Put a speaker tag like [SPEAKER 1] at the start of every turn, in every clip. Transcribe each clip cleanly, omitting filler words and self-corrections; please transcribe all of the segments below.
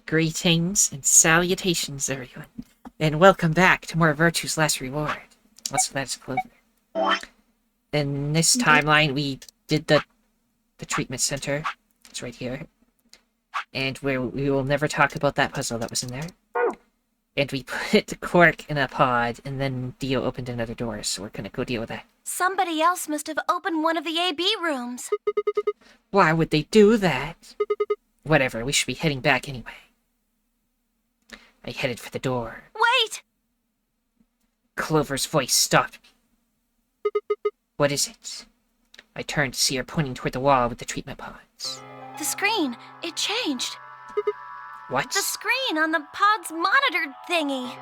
[SPEAKER 1] Greetings and salutations, everyone, and welcome back to more Virtue's Last Reward. Also, that's Clover. In this timeline, we did the treatment center. It's right here. And we will never talk about that puzzle that was in there. And we put the cork in a pod, and then Dio opened another door, so we're gonna go deal with that.
[SPEAKER 2] Somebody else must have opened one of the AB rooms.
[SPEAKER 1] Why would they do that? Whatever, we should be heading back anyway. I headed for the door.
[SPEAKER 2] Wait!
[SPEAKER 1] Clover's voice stopped me. What is it? I turned to see her pointing toward the wall with the treatment pods.
[SPEAKER 2] The screen, it changed.
[SPEAKER 1] What?
[SPEAKER 2] The screen on the pod's monitor thingy.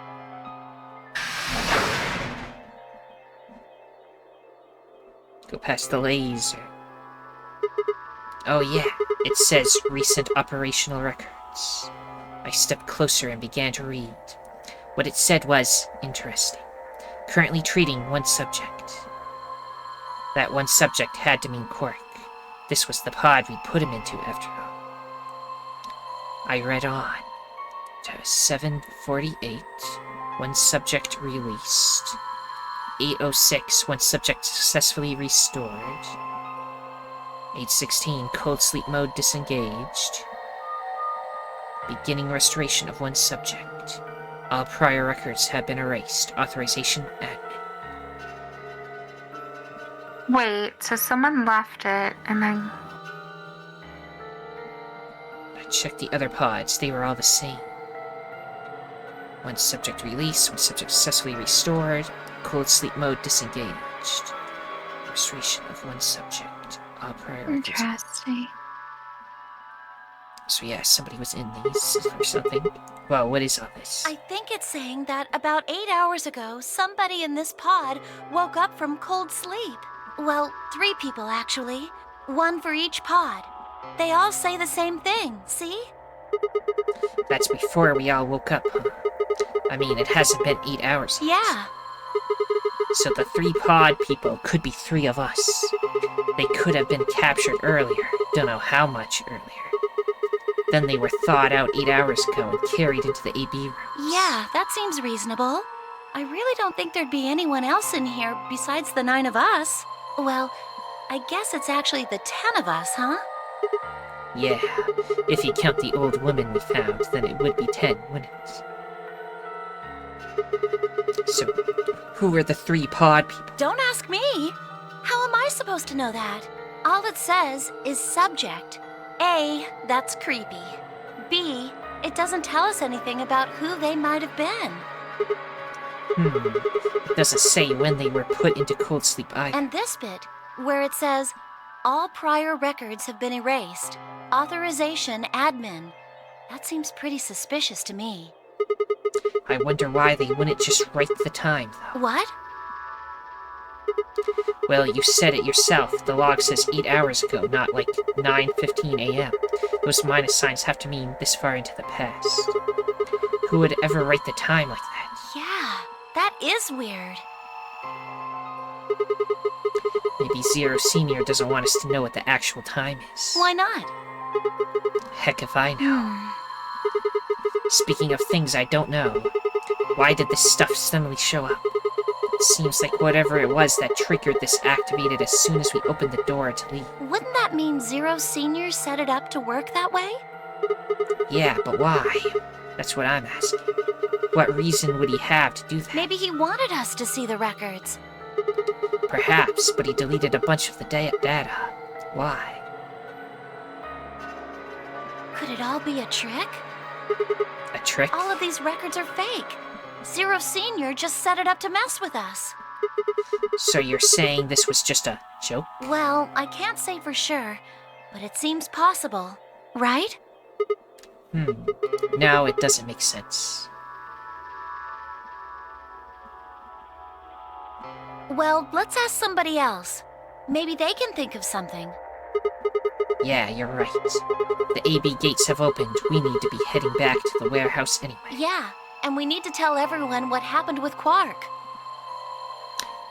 [SPEAKER 1] Go past the laser. Oh yeah, it says recent operational records. I stepped closer and began to read. What it said was interesting. Currently treating one subject. That one subject had to mean Cork. This was the pod we put him into after all. I read on. To 7:48, one subject released. 8:06, one subject successfully restored. 8:16, cold sleep mode disengaged. Beginning restoration of one subject. All prior records have been erased. Authorization admin.
[SPEAKER 3] Wait, so someone left it, and then...
[SPEAKER 1] I checked the other pods. They were all the same. One subject released, one subject successfully restored. Cold sleep mode disengaged. Restoration of one subject. All prior records.
[SPEAKER 3] Interesting.
[SPEAKER 1] So yeah, somebody was in these or something. Well, what is all this?
[SPEAKER 2] I think it's saying that about 8 hours ago, somebody in this pod woke up from cold sleep. Well, 3 people actually. 1 for each pod. They all say the same thing, see?
[SPEAKER 1] That's before we all woke up, huh? I mean, it hasn't been 8 hours yet.
[SPEAKER 2] Yeah.
[SPEAKER 1] So the 3 pod people could be 3 of us. They could have been captured earlier. Don't know how much earlier. Then they were thawed out 8 hours ago and carried into the AB rooms.
[SPEAKER 2] Yeah, that seems reasonable. I really don't think there'd be anyone else in here besides the 9 of us. Well, I guess it's actually the 10 of us, huh?
[SPEAKER 1] Yeah, if you count the old woman we found, then it would be 10, wouldn't it? So, who were the 3 pod people?
[SPEAKER 2] Don't ask me. How am I supposed to know that? All it says is subject. A, that's creepy. B, it doesn't tell us anything about who they might have been.
[SPEAKER 1] It doesn't say when they were put into cold sleep either.
[SPEAKER 2] And this bit, where it says, all prior records have been erased. Authorization admin. That seems pretty suspicious to me.
[SPEAKER 1] I wonder why they wouldn't just write the time, though.
[SPEAKER 2] What?
[SPEAKER 1] Well, you said it yourself. The log says 8 hours ago, not like 9:15 a.m. Those minus signs have to mean this far into the past. Who would ever write the time like that?
[SPEAKER 2] Yeah, that is weird.
[SPEAKER 1] Maybe Zero Senior doesn't want us to know what the actual time is.
[SPEAKER 2] Why not?
[SPEAKER 1] Heck if I know. Speaking of things I don't know, why did this stuff suddenly show up? It seems like whatever it was that triggered this activated as soon as we opened the door to leave.
[SPEAKER 2] Wouldn't that mean Zero Senior set it up to work that way?
[SPEAKER 1] Yeah, but why? That's what I'm asking. What reason would he have to do that?
[SPEAKER 2] Maybe he wanted us to see the records.
[SPEAKER 1] Perhaps, but he deleted a bunch of the data. Why?
[SPEAKER 2] Could it all be a trick?
[SPEAKER 1] A trick?
[SPEAKER 2] All of these records are fake. Zero Senior just set it up to mess with us.
[SPEAKER 1] So you're saying this was just a joke?
[SPEAKER 2] Well, I can't say for sure, but it seems possible, right?
[SPEAKER 1] No, it doesn't make sense.
[SPEAKER 2] Well, let's ask somebody else. Maybe they can think of something.
[SPEAKER 1] Yeah, you're right. The AB gates have opened. We need to be heading back to the warehouse anyway.
[SPEAKER 2] Yeah, and we need to tell everyone what happened with Quark.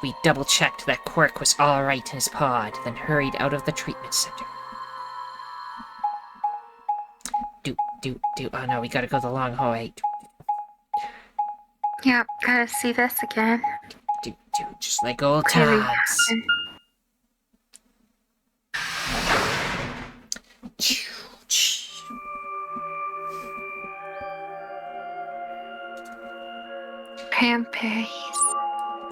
[SPEAKER 1] We double-checked that Quark was alright in his pod, then hurried out of the treatment center. Oh no, we gotta go the long hallway.
[SPEAKER 3] Yep, gotta see this again.
[SPEAKER 1] Just like old
[SPEAKER 3] Clearly
[SPEAKER 1] times.
[SPEAKER 3] Cranberries.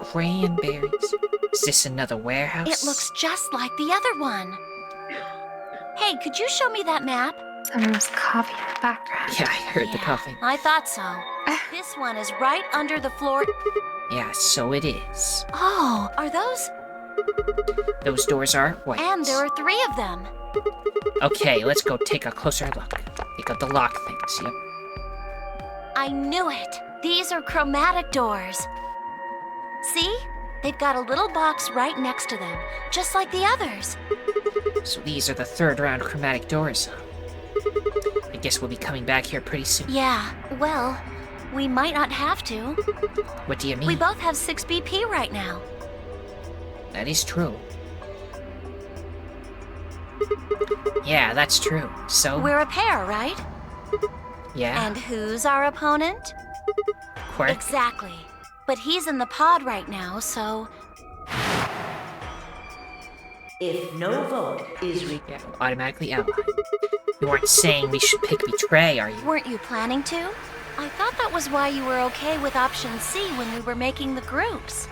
[SPEAKER 1] Cranberries. Is this another warehouse?
[SPEAKER 2] It looks just like the other one. Hey, could you show me that map?
[SPEAKER 3] Someone's coffee in the background.
[SPEAKER 1] Yeah, I heard the coughing.
[SPEAKER 2] I thought so. This one is right under the floor.
[SPEAKER 1] Yeah, so it is.
[SPEAKER 2] Oh, are those?
[SPEAKER 1] Those doors are white.
[SPEAKER 2] And there are 3 of them.
[SPEAKER 1] Okay, let's go take a closer look. They got the lock things, yep.
[SPEAKER 2] I knew it. These are chromatic doors. See? They've got a little box right next to them, just like the others.
[SPEAKER 1] So these are the 3rd round chromatic doors, huh? I guess we'll be coming back here pretty soon.
[SPEAKER 2] Yeah, well, we might not have to.
[SPEAKER 1] What do you mean?
[SPEAKER 2] We both have 6 BP right now.
[SPEAKER 1] That is true. Yeah, that's true. So,
[SPEAKER 2] We're a pair, right?
[SPEAKER 1] yeah,
[SPEAKER 2] And who's our opponent?
[SPEAKER 1] Quirk.
[SPEAKER 2] Exactly. But he's in the pod right now, so...
[SPEAKER 4] If no vote is
[SPEAKER 1] Yeah, we'll automatically ally. You weren't saying we should pick Betray, are you?
[SPEAKER 2] Weren't you planning to? I thought that was why you were okay with option C when we were making the groups.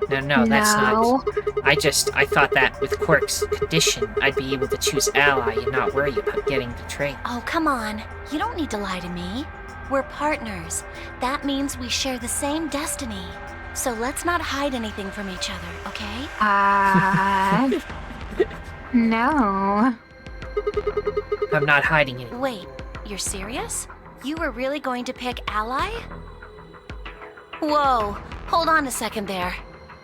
[SPEAKER 1] No, that's
[SPEAKER 3] No.
[SPEAKER 1] not. I thought that with Quirk's condition, I'd be able to choose ally and not worry about getting betrayed.
[SPEAKER 2] Oh, come on. You don't need to lie to me. We're partners. That means we share the same destiny. So let's not hide anything from each other, okay?
[SPEAKER 3] No.
[SPEAKER 1] I'm not hiding it.
[SPEAKER 2] Wait, you're serious? You were really going to pick ally? Whoa, hold on a second there.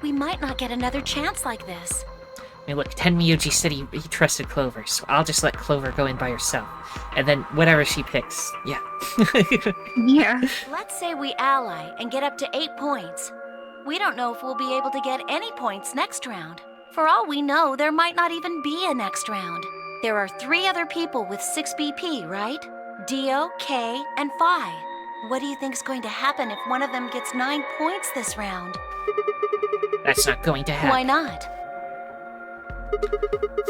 [SPEAKER 2] We might not get another chance like this.
[SPEAKER 1] I mean, look, Tenmyuji said he trusted Clover, so I'll just let Clover go in by herself. And then whatever she picks, yeah.
[SPEAKER 3] Yeah.
[SPEAKER 2] Let's say we ally and get up to 8 points. We don't know if we'll be able to get any points next round. For all we know, there might not even be a next round. There are 3 other people with 6 BP, right? Dio, Kay, and Phi. What do you think's going to happen if one of them gets 9 points this round?
[SPEAKER 1] That's not going to happen.
[SPEAKER 2] Why not?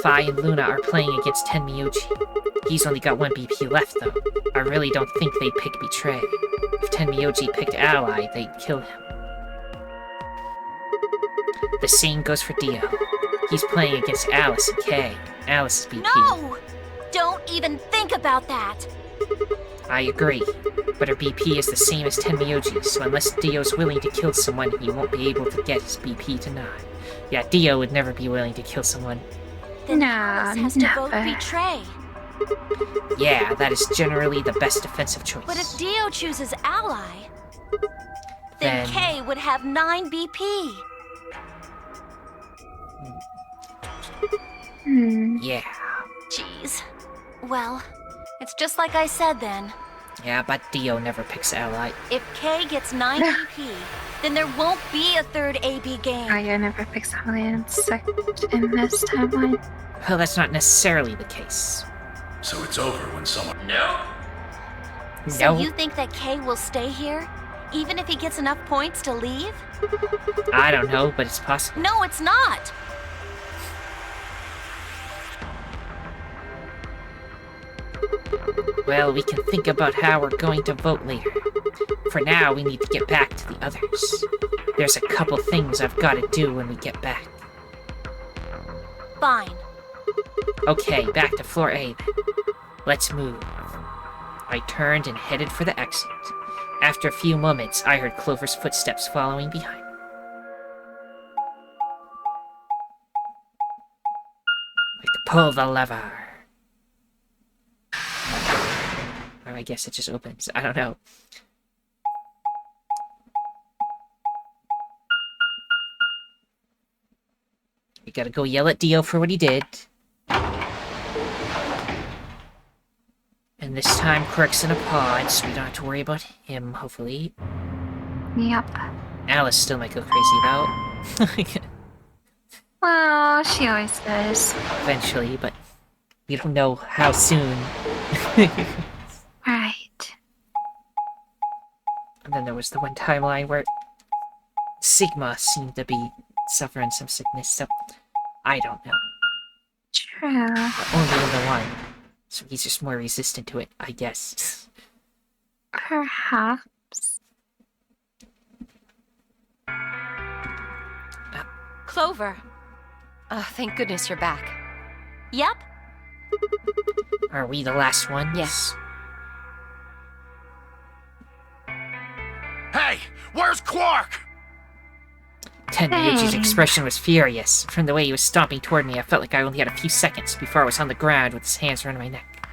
[SPEAKER 1] Phi and Luna are playing against Tenmyuji. He's only got 1 BP left, though. I really don't think they'd pick Betray. If Tenmyuji picked Ally, they'd kill him. The same goes for Dio. He's playing against Alice and Kay. Alice's BP.
[SPEAKER 2] No! Don't even think about that!
[SPEAKER 1] I agree, but her BP is the same as Tenmyuji's, so unless Dio's willing to kill someone, he won't be able to get his BP to 9. Yeah, Dio would never be willing to kill someone.
[SPEAKER 2] Then
[SPEAKER 3] No,
[SPEAKER 2] Alice has to vote
[SPEAKER 3] never.
[SPEAKER 2] Betray.
[SPEAKER 1] Yeah, that is generally the best defensive choice.
[SPEAKER 2] But if Dio chooses ally, then
[SPEAKER 1] Then-
[SPEAKER 2] Kay would have 9 BP.
[SPEAKER 1] Yeah.
[SPEAKER 2] Jeez. Well, it's just like I said then.
[SPEAKER 1] Yeah, but Dio never picks Ally.
[SPEAKER 2] If Kay gets 9 BP, then there won't be a 3rd AB game.
[SPEAKER 3] I never picked Alliance in this timeline.
[SPEAKER 1] Well, that's not necessarily the case.
[SPEAKER 5] So it's over when someone. No!
[SPEAKER 2] So
[SPEAKER 1] No,
[SPEAKER 2] you think that Kay will stay here, even if he gets enough points to leave?
[SPEAKER 1] I don't know, but it's possible.
[SPEAKER 2] No, it's not!
[SPEAKER 1] Well, we can think about how we're going to vote later. For now, we need to get back to the others. There's a couple things I've got to do when we get back.
[SPEAKER 2] Fine.
[SPEAKER 1] Okay, back to floor A then. Let's move. I turned and headed for the exit. After a few moments, I heard Clover's footsteps following behind me. I could pull the lever. Or I guess it just opens. I don't know. We gotta go yell at Dio for what he did. And this time, Quirk's in a pod, so we don't have to worry about him, hopefully.
[SPEAKER 3] Yep.
[SPEAKER 1] Alice still might go crazy, though.
[SPEAKER 3] Well, she always does.
[SPEAKER 1] Eventually, but We don't know how soon.
[SPEAKER 3] Right.
[SPEAKER 1] And then there was the one timeline where Sigma seemed to be suffering some sickness, so I don't know.
[SPEAKER 3] True.
[SPEAKER 1] Only in the one. So he's just more resistant to it, I guess.
[SPEAKER 3] Perhaps.
[SPEAKER 6] Clover. Oh, thank goodness you're back.
[SPEAKER 2] Yep.
[SPEAKER 1] Are we the last ones?
[SPEAKER 6] Yes.
[SPEAKER 5] Hey, where's Quark?
[SPEAKER 1] Tenryuji's
[SPEAKER 3] Hey.
[SPEAKER 1] expression was furious. From the way he was stomping toward me, I felt like I only had a few seconds before I was on the ground with his hands around my neck.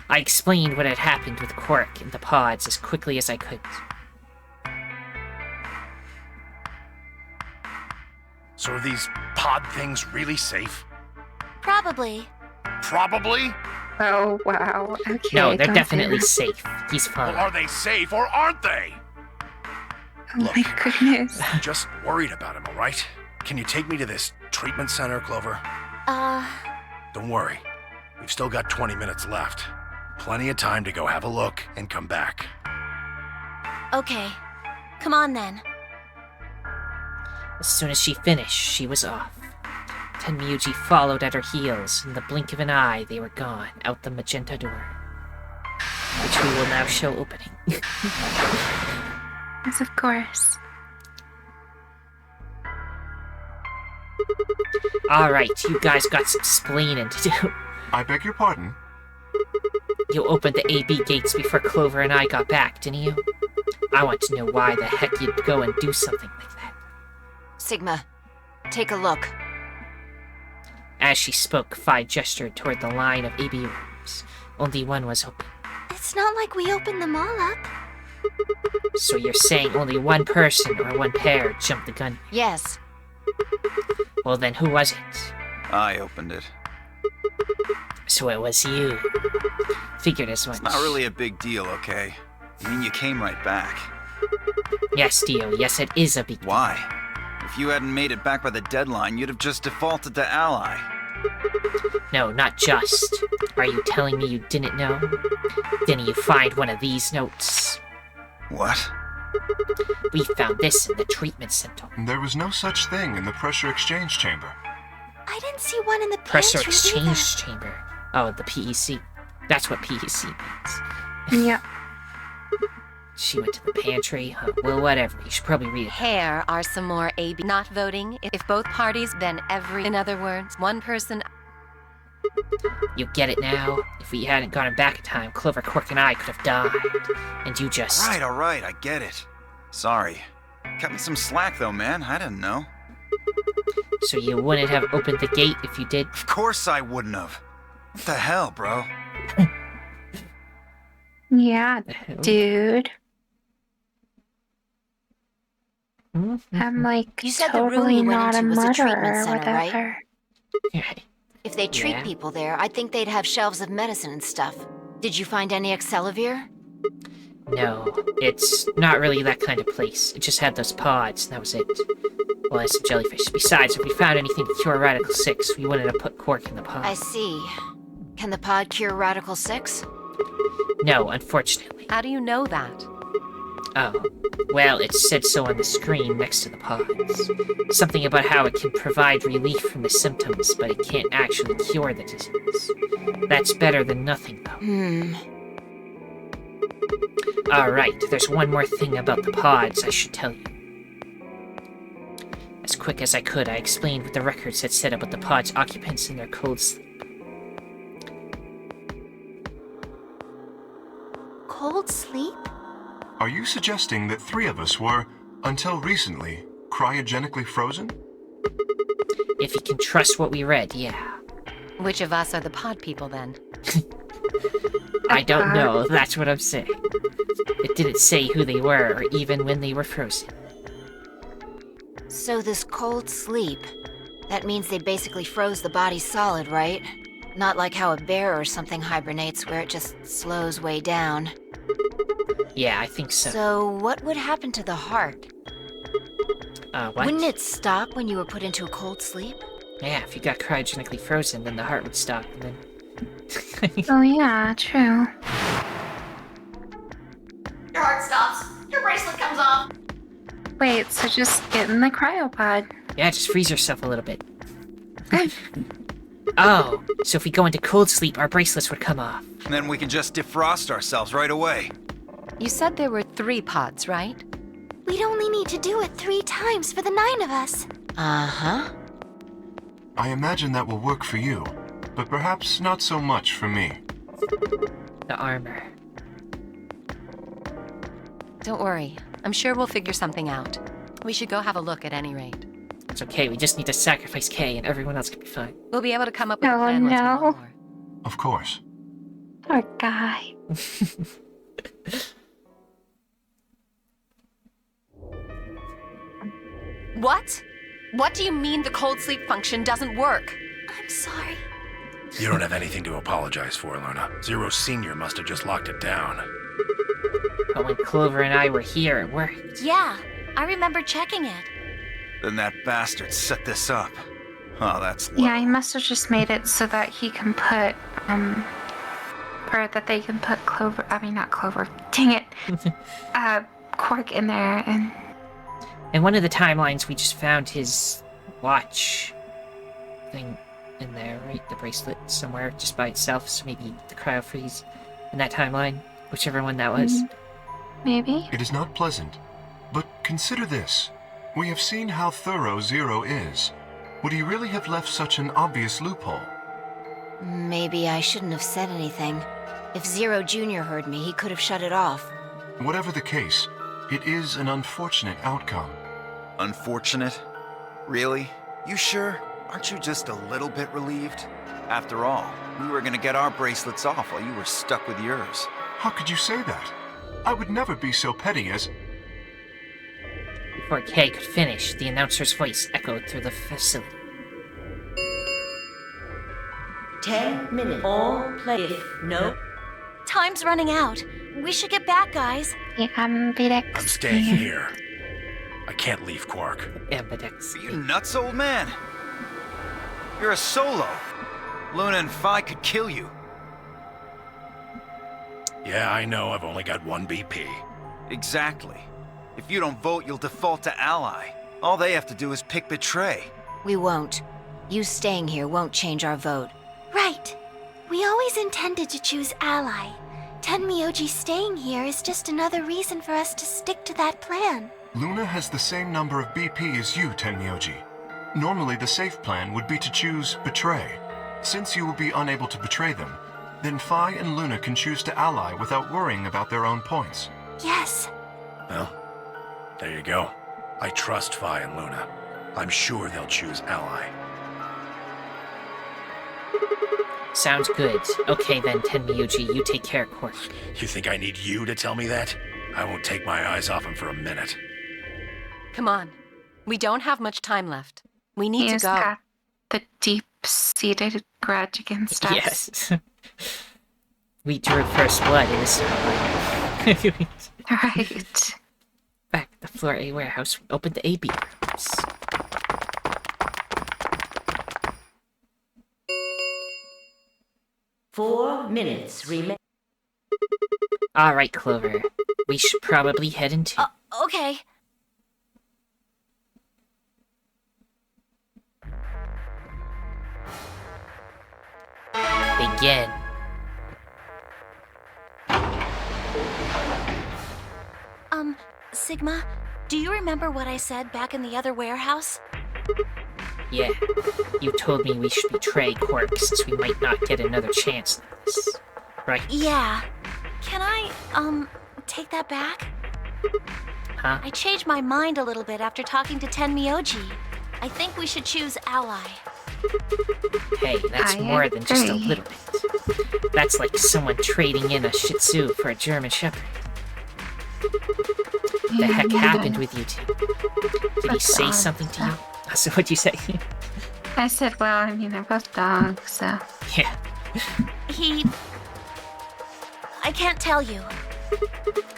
[SPEAKER 1] I explained what had happened with Quark and the pods as quickly as I could.
[SPEAKER 5] So are these pod things really safe?
[SPEAKER 2] Probably.
[SPEAKER 5] Probably.
[SPEAKER 3] Oh, wow. Okay.
[SPEAKER 1] No, they're
[SPEAKER 3] don't say
[SPEAKER 1] definitely
[SPEAKER 3] that.
[SPEAKER 1] safe. He's
[SPEAKER 5] Well,
[SPEAKER 1] fine.
[SPEAKER 5] are they safe or aren't they?
[SPEAKER 3] Oh my goodness.
[SPEAKER 5] Just worried about him, all right? Can you take me to this treatment center, Clover? Don't worry. We've still got 20 minutes left. Plenty of time to go have a look and come back.
[SPEAKER 2] Okay. Come on then.
[SPEAKER 1] As soon as she finished, she was off. Tenryuji followed at her heels. In the blink of an eye, they were gone, out the magenta door. Which we will now show opening.
[SPEAKER 3] Yes, of course.
[SPEAKER 1] Alright, you guys got some splaining to do.
[SPEAKER 7] I beg your pardon?
[SPEAKER 1] You opened the AB gates before Clover and I got back, didn't you? I want to know why the heck you'd go and do something like that.
[SPEAKER 6] Sigma, take a look.
[SPEAKER 1] As she spoke, Phi gestured toward the line of AB rooms. Only one was open.
[SPEAKER 2] It's not like we opened them all up.
[SPEAKER 1] So you're saying only one person or one pair jumped the gun?
[SPEAKER 6] Yes.
[SPEAKER 1] Well then, who was it?
[SPEAKER 8] I opened it.
[SPEAKER 1] So it was you. Figured as much.
[SPEAKER 8] It's not really a big deal, okay? I mean, you came right back.
[SPEAKER 1] Yes, Dio, yes it is a big deal.
[SPEAKER 8] Why? If you hadn't made it back by the deadline, you'd have just defaulted to ally.
[SPEAKER 1] No, not just. Are you telling me you didn't know? Didn't you find one of these notes?
[SPEAKER 8] What?
[SPEAKER 1] We found this in the treatment center.
[SPEAKER 7] There was no such thing in the pressure exchange chamber.
[SPEAKER 2] I didn't see one in the
[SPEAKER 1] Pressure
[SPEAKER 2] pantry
[SPEAKER 1] exchange chamber. Oh, the PEC. That's what PEC means.
[SPEAKER 3] Yep.
[SPEAKER 1] She went to the pantry. Well, whatever. You should probably read it.
[SPEAKER 6] Here are some more AB not voting. If both parties, then every. In other words, one person.
[SPEAKER 1] You get it now? If we hadn't gone back in time, Clover, Quark, and I could have died. And you just...
[SPEAKER 8] All right, I get it. Sorry. Cut me some slack, though, man. I didn't know.
[SPEAKER 1] So you wouldn't have opened the gate if you did?
[SPEAKER 8] Of course I wouldn't have. What the hell, bro?
[SPEAKER 3] Yeah, dude.
[SPEAKER 1] Mm-hmm.
[SPEAKER 3] I'm like
[SPEAKER 6] You said the room
[SPEAKER 3] totally
[SPEAKER 6] you went
[SPEAKER 3] not a
[SPEAKER 6] into was a treatment
[SPEAKER 3] murderer
[SPEAKER 6] center, right?
[SPEAKER 3] whatever.
[SPEAKER 6] If they treat
[SPEAKER 1] Yeah.
[SPEAKER 6] people there, I'd think they'd have shelves of medicine and stuff. Did you find any Accelavir?
[SPEAKER 1] No, it's not really that kind of place. It just had those pods, and that was it. Well, and some jellyfish. Besides, if we found anything to cure Radical 6, we wouldn't have put Quark in the pod.
[SPEAKER 6] I see. Can the pod cure Radical 6?
[SPEAKER 1] No, unfortunately.
[SPEAKER 6] How do you know that?
[SPEAKER 1] Oh. Well, it said so on the screen next to the pods. Something about how it can provide relief from the symptoms, but it can't actually cure the disease. That's better than nothing, though. Alright, there's one more thing about the pods I should tell you. As quick as I could, I explained what the records had said about the pod's occupants and their cold sleep.
[SPEAKER 2] Cold sleep?
[SPEAKER 7] Are you suggesting that 3 of us were, until recently, cryogenically frozen?
[SPEAKER 1] If you can trust what we read, yeah.
[SPEAKER 6] Which of us are the pod people then?
[SPEAKER 1] I don't know, that's what I'm saying. It didn't say who they were, or even when they were frozen.
[SPEAKER 6] So this cold sleep, that means they basically froze the body solid, right? Not like how a bear or something hibernates where it just slows way down.
[SPEAKER 1] Yeah, I think so.
[SPEAKER 6] So what would happen to the heart?
[SPEAKER 1] What?
[SPEAKER 6] Wouldn't it stop when you were put into a cold sleep?
[SPEAKER 1] Yeah, if you got cryogenically frozen, then the heart would stop, and then
[SPEAKER 3] Oh yeah, true.
[SPEAKER 6] Your heart stops. Your bracelet comes off.
[SPEAKER 3] Wait, so just get in the cryopod.
[SPEAKER 1] Yeah, just freeze yourself a little bit. Oh, so if we go into cold sleep, our bracelets would come off.
[SPEAKER 8] And then we can just defrost ourselves right away.
[SPEAKER 9] You said there were 3 pods, right?
[SPEAKER 2] We'd only need to do it 3 times for the 9 of us.
[SPEAKER 6] Uh-huh.
[SPEAKER 7] I imagine that will work for you, but perhaps not so much for me.
[SPEAKER 1] The armor.
[SPEAKER 9] Don't worry. I'm sure we'll figure something out. We should go have a look at any rate.
[SPEAKER 1] It's okay, we just need to sacrifice Kay and everyone else can be fine.
[SPEAKER 9] We'll be able to come up with a
[SPEAKER 3] Oh,
[SPEAKER 9] plan once we know
[SPEAKER 3] no.
[SPEAKER 9] more.
[SPEAKER 7] Of course.
[SPEAKER 3] Poor guy.
[SPEAKER 9] What? What do you mean the cold sleep function doesn't work?
[SPEAKER 2] I'm sorry.
[SPEAKER 5] You don't have anything to apologize for, Luna. Zero Senior must have just locked it down.
[SPEAKER 1] But when Clover and I were here, it worked.
[SPEAKER 2] Yeah, I remember checking it.
[SPEAKER 8] Then that bastard set this up. Oh, that's low.
[SPEAKER 3] Yeah, he must have just made it so that he can put, or that they can put Clover, I mean not Clover, dang it, Quark in there, and...
[SPEAKER 1] In one of the timelines, we just found his watch thing in there, right? The bracelet somewhere just by itself, so maybe the cryo freeze in that timeline, whichever one that was.
[SPEAKER 3] Maybe?
[SPEAKER 7] It is not pleasant, but consider this. We have seen how thorough Zero is. Would he really have left such an obvious loophole?
[SPEAKER 6] Maybe I shouldn't have said anything. If Zero Jr. heard me, he could have shut it off.
[SPEAKER 7] Whatever the case, it is an unfortunate outcome.
[SPEAKER 8] Unfortunate? Really? You sure? Aren't you just a little bit relieved? After all, we were gonna get our bracelets off while you were stuck with yours.
[SPEAKER 7] How could you say that? I would never be so petty as...
[SPEAKER 1] Before Kay could finish, the announcer's voice echoed through the facility.
[SPEAKER 4] 10 minutes. All play. If no,
[SPEAKER 2] Time's running out. We should get back, guys.
[SPEAKER 5] I'm staying here. I can't leave Quark.
[SPEAKER 1] Ambidex.
[SPEAKER 8] Are you nuts, old man? You're a solo. Luna and Phi could kill you.
[SPEAKER 5] Yeah, I know. I've only got 1 BP.
[SPEAKER 8] Exactly. If you don't vote, you'll default to ally. All they have to do is pick betray.
[SPEAKER 6] We won't. You staying here won't change our vote.
[SPEAKER 2] Right. We always intended to choose ally. Tenmyoji staying here is just another reason for us to stick to that plan.
[SPEAKER 7] Luna has the same number of BP as you, Tenmyoji. Normally, the safe plan would be to choose Betray. Since you will be unable to betray them, then Phi and Luna can choose to ally without worrying about their own points.
[SPEAKER 2] Yes.
[SPEAKER 5] Well, there you go. I trust Phi and Luna. I'm sure they'll choose ally.
[SPEAKER 1] Sounds good. Okay then, Tenmyoji, you take care of Quark.
[SPEAKER 5] You think I need you to tell me that? I won't take my eyes off him for a minute.
[SPEAKER 9] Come on. We don't have much time left. We need
[SPEAKER 3] He's
[SPEAKER 9] to go.
[SPEAKER 3] got the deep-seated grudge against us.
[SPEAKER 1] Yes. We drew first blood in this timeline.
[SPEAKER 3] Right.
[SPEAKER 1] Back at the Floor A warehouse, we opened the AB rooms.
[SPEAKER 4] $4 minutes remain.
[SPEAKER 1] Alright, Clover. We should probably head into...
[SPEAKER 2] Okay.
[SPEAKER 1] Begin.
[SPEAKER 2] Sigma, do you remember what I said back in the other warehouse?
[SPEAKER 1] Yeah. You told me we should betray Quark since we might not get another chance at this. Right?
[SPEAKER 2] Yeah. Can I, take that back?
[SPEAKER 1] Huh?
[SPEAKER 2] I changed my mind a little bit after talking to Tenmyoji. I think we should choose ally.
[SPEAKER 1] Hey, that's
[SPEAKER 3] I
[SPEAKER 1] more than just a
[SPEAKER 3] agree.
[SPEAKER 1] little bit. That's like someone trading in a Shih Tzu for a German Shepherd. The heck happened with you two? Did he
[SPEAKER 3] That's
[SPEAKER 1] say
[SPEAKER 3] odd.
[SPEAKER 1] something to you? So what'd you say?
[SPEAKER 3] I said, well, I mean, they're both dogs, so...
[SPEAKER 1] Yeah.
[SPEAKER 2] I can't tell you.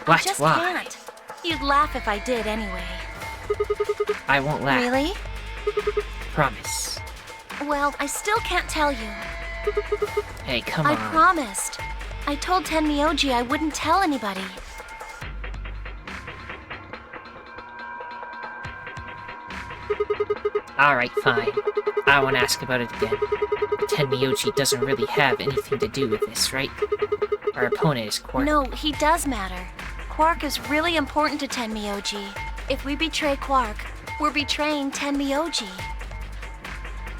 [SPEAKER 1] What?
[SPEAKER 2] Just
[SPEAKER 1] Why?
[SPEAKER 2] can't. You'd laugh if I did anyway.
[SPEAKER 1] I won't laugh.
[SPEAKER 2] Really?
[SPEAKER 1] Promise.
[SPEAKER 2] Well, I still can't tell you.
[SPEAKER 1] Hey, come
[SPEAKER 2] I
[SPEAKER 1] on.
[SPEAKER 2] promised. I told Tenmyoji I wouldn't tell anybody.
[SPEAKER 1] Alright, fine. I won't ask about it again. Tenmyoji doesn't really have anything to do with this, right? Our opponent is Quark.
[SPEAKER 2] No, he does matter. Quark is really important to Tenmyoji. If we betray Quark, we're betraying Tenmyoji.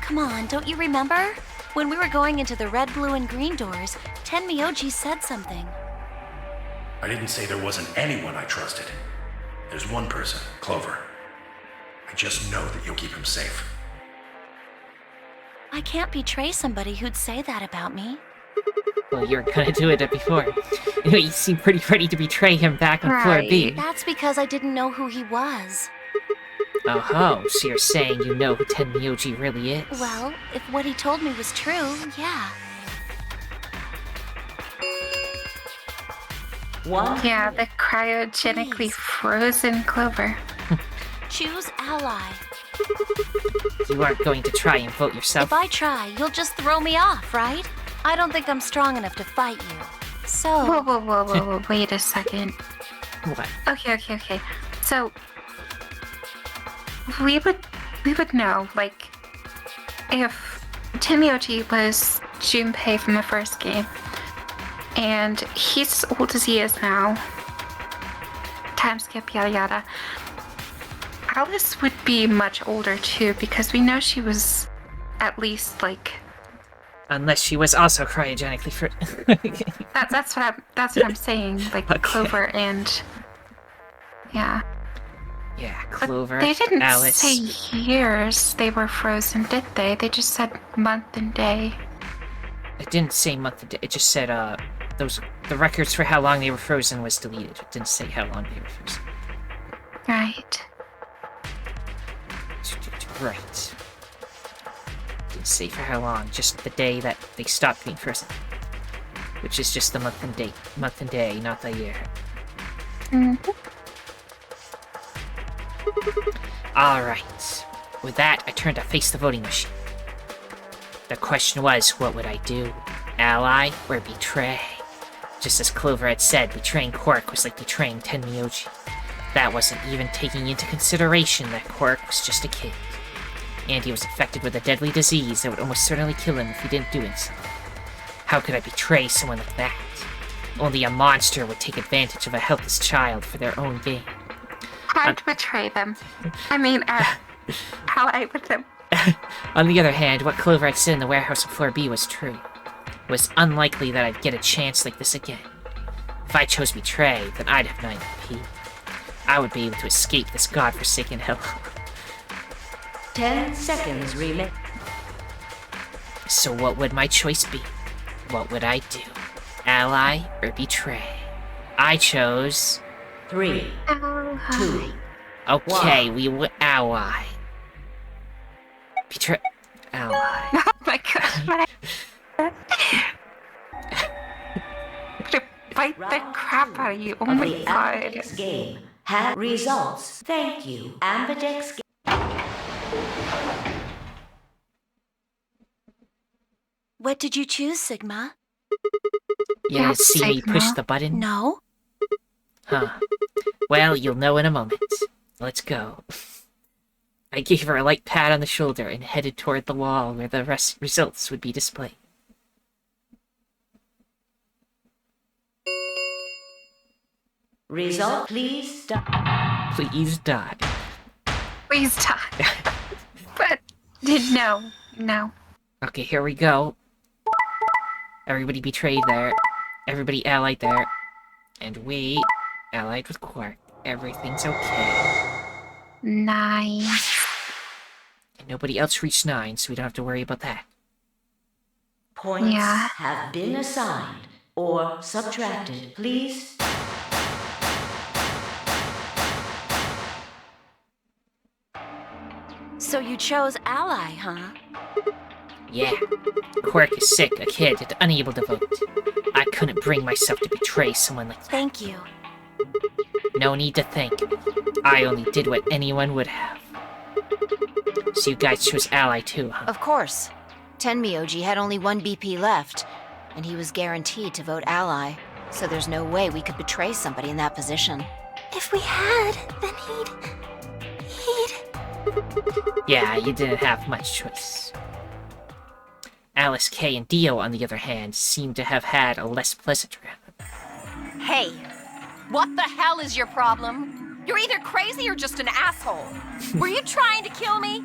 [SPEAKER 2] Come on, don't you remember? When we were going into the red, blue, and green doors, Tenmyoji said something.
[SPEAKER 5] I didn't say there wasn't anyone I trusted. There's one person, Clover. I just know that you'll keep him safe.
[SPEAKER 2] I can't betray somebody who'd say that about me.
[SPEAKER 1] Well, you were gonna do it before. You seem pretty ready to betray him back on floor B.
[SPEAKER 2] That's because I didn't know who he was.
[SPEAKER 1] Oh-ho, so you're saying you know who Tenmyoji really is?
[SPEAKER 2] Well, if what he told me was true, yeah.
[SPEAKER 3] Yeah, the cryogenically frozen Clover.
[SPEAKER 2] Choose ally.
[SPEAKER 1] You aren't going to try and vote yourself?
[SPEAKER 2] If I try, you'll just throw me off, right? I don't think I'm strong enough to fight you. So...
[SPEAKER 3] Whoa, wait a second.
[SPEAKER 1] What?
[SPEAKER 3] Okay. So, we would know, like, if Tenmyoji was Junpei from the first game, and he's as old as he is now, time skip, yada yada, Alice would be much older too, because we know she was at least, like...
[SPEAKER 1] Unless she was also cryogenically
[SPEAKER 3] That's what I'm saying, like,
[SPEAKER 1] okay.
[SPEAKER 3] Clover and... Yeah.
[SPEAKER 1] Yeah, Clover,
[SPEAKER 3] But they didn't
[SPEAKER 1] Alice.
[SPEAKER 3] say years they were frozen, did they? They just said month and day.
[SPEAKER 1] It didn't say month and day. It just said, the records for how long they were frozen was deleted. It didn't say how long they were frozen.
[SPEAKER 3] Right.
[SPEAKER 1] Right. Didn't say for how long, just the day that they stopped being frozen. Which is just the month and day, not the year. Alright. With that, I turned to face the voting machine. The question was, what would I do? Ally or betray? Just as Clover had said, betraying Quark was like betraying Tenmyoji. That wasn't even taking into consideration that Quark was just a kid. And he was infected with a deadly disease that would almost certainly kill him if he didn't do anything. How could I betray someone like that? Only a monster would take advantage of a helpless child for their own gain.
[SPEAKER 3] I'd betray them. I mean, ally with them.
[SPEAKER 1] On the other hand, what Clover had said in the warehouse on floor B was true. It was unlikely that I'd get a chance like this again. If I chose betray, then I'd have 9 MP. I would be able to escape this godforsaken hell.
[SPEAKER 4] 10 seconds remaining.
[SPEAKER 1] So what would my choice be? What would I do? Ally or betray? I chose...
[SPEAKER 4] 3, 2.
[SPEAKER 1] Okay, we would ally. Betray... Ally.
[SPEAKER 3] Oh my god. I'm gonna bite the crap out of you. Oh my
[SPEAKER 4] The
[SPEAKER 3] god.
[SPEAKER 4] Ambidex game has results. Thank you, Ambidex game.
[SPEAKER 2] What did you choose, Sigma?
[SPEAKER 1] You didn't
[SPEAKER 3] Yes,
[SPEAKER 1] see me
[SPEAKER 3] Sigma.
[SPEAKER 1] push the button?
[SPEAKER 2] No?
[SPEAKER 1] Huh. Well, you'll know in a moment. Let's go. I gave her a light pat on the shoulder and headed toward the wall where the results would be displayed.
[SPEAKER 4] Result, please stop.
[SPEAKER 1] Please die.
[SPEAKER 3] Please die. But, no.
[SPEAKER 1] Okay, here we go. Everybody betrayed there. Everybody allied there. And we allied with Quark. Everything's okay.
[SPEAKER 3] Nice.
[SPEAKER 1] And nobody else reached 9, so we don't have to worry about that.
[SPEAKER 4] Points
[SPEAKER 3] Yeah.
[SPEAKER 4] have been assigned or subtracted. Please.
[SPEAKER 2] So you chose ally, huh?
[SPEAKER 1] Yeah. Quark is sick, a kid, and unable to vote. I couldn't bring myself to betray someone like that.
[SPEAKER 2] Thank you.
[SPEAKER 1] No need to thank me. I only did what anyone would have. So you guys chose ally too, huh?
[SPEAKER 6] Of course. Tenmyoji had only one BP left, and he was guaranteed to vote ally, so there's no way we could betray somebody in that position.
[SPEAKER 2] If we had, then he'd...
[SPEAKER 1] Yeah, you didn't have much choice. Alice, Kay, and Dio, on the other hand, seem to have had a less pleasant round.
[SPEAKER 9] Hey, what the hell is your problem? You're either crazy or just an asshole. Were you trying to kill me?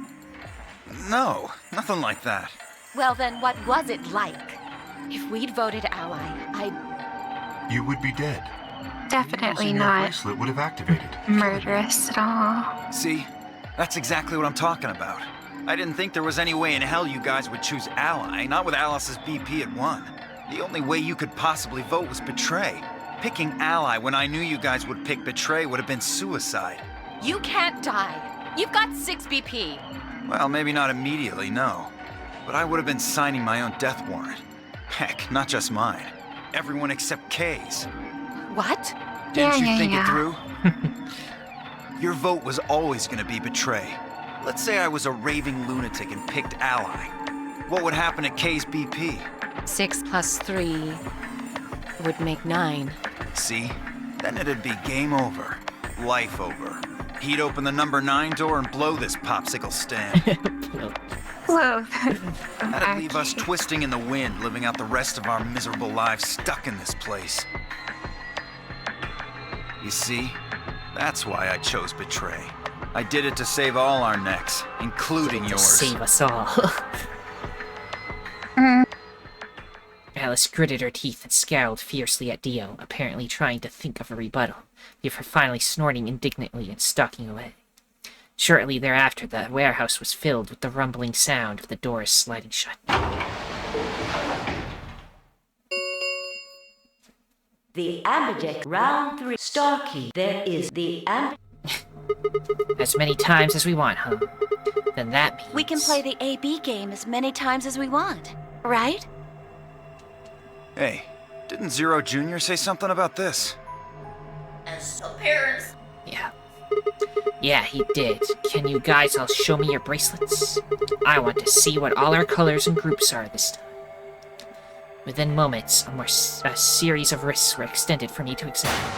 [SPEAKER 8] No, nothing like that.
[SPEAKER 9] Well then, what was it like? If we'd voted ally,
[SPEAKER 7] You would be dead.
[SPEAKER 3] Definitely
[SPEAKER 7] Using your
[SPEAKER 3] not
[SPEAKER 7] bracelet would have activated.
[SPEAKER 3] murderous at all.
[SPEAKER 8] See? That's exactly what I'm talking about. I didn't think there was any way in hell you guys would choose ally, not with Alice's BP at 1. The only way you could possibly vote was betray. Picking ally when I knew you guys would pick betray would have been suicide.
[SPEAKER 9] you can't die. You've got 6 BP.
[SPEAKER 8] Well, maybe not immediately, no. But I would have been signing my own death warrant. Heck, not just mine. Everyone except Kay's.
[SPEAKER 9] What?
[SPEAKER 8] Didn't you
[SPEAKER 3] Yeah.
[SPEAKER 8] think it through? Your vote was always gonna be betray. Let's say I was a raving lunatic and picked ally. What would happen to Kay's BP?
[SPEAKER 9] 6 plus 3 would make 9.
[SPEAKER 8] See? Then it'd be game over. Life over. He'd open the number 9 door and blow this popsicle stand.
[SPEAKER 3] Whoa.
[SPEAKER 8] That'd leave us twisting in the wind, living out the rest of our miserable lives stuck in this place. You see? That's why I chose betray. I did it to save all our necks, including yours.
[SPEAKER 1] Save us all. Alice gritted her teeth and scowled fiercely at Dio, apparently trying to think of a rebuttal, before finally snorting indignantly and stalking away. Shortly thereafter, the warehouse was filled with the rumbling sound of the doors sliding shut.
[SPEAKER 4] The Amberjack round 3. Starkey, there is the
[SPEAKER 1] As many times as we want, huh? Then that means...
[SPEAKER 2] We can play the AB game as many times as we want, right?
[SPEAKER 8] Hey, didn't Zero Jr. say something about this?
[SPEAKER 1] Yeah. Yeah, he did. Can you guys all show me your bracelets? I want to see what all our colors and groups are this time. Within moments, a series of wrists were extended for me to examine.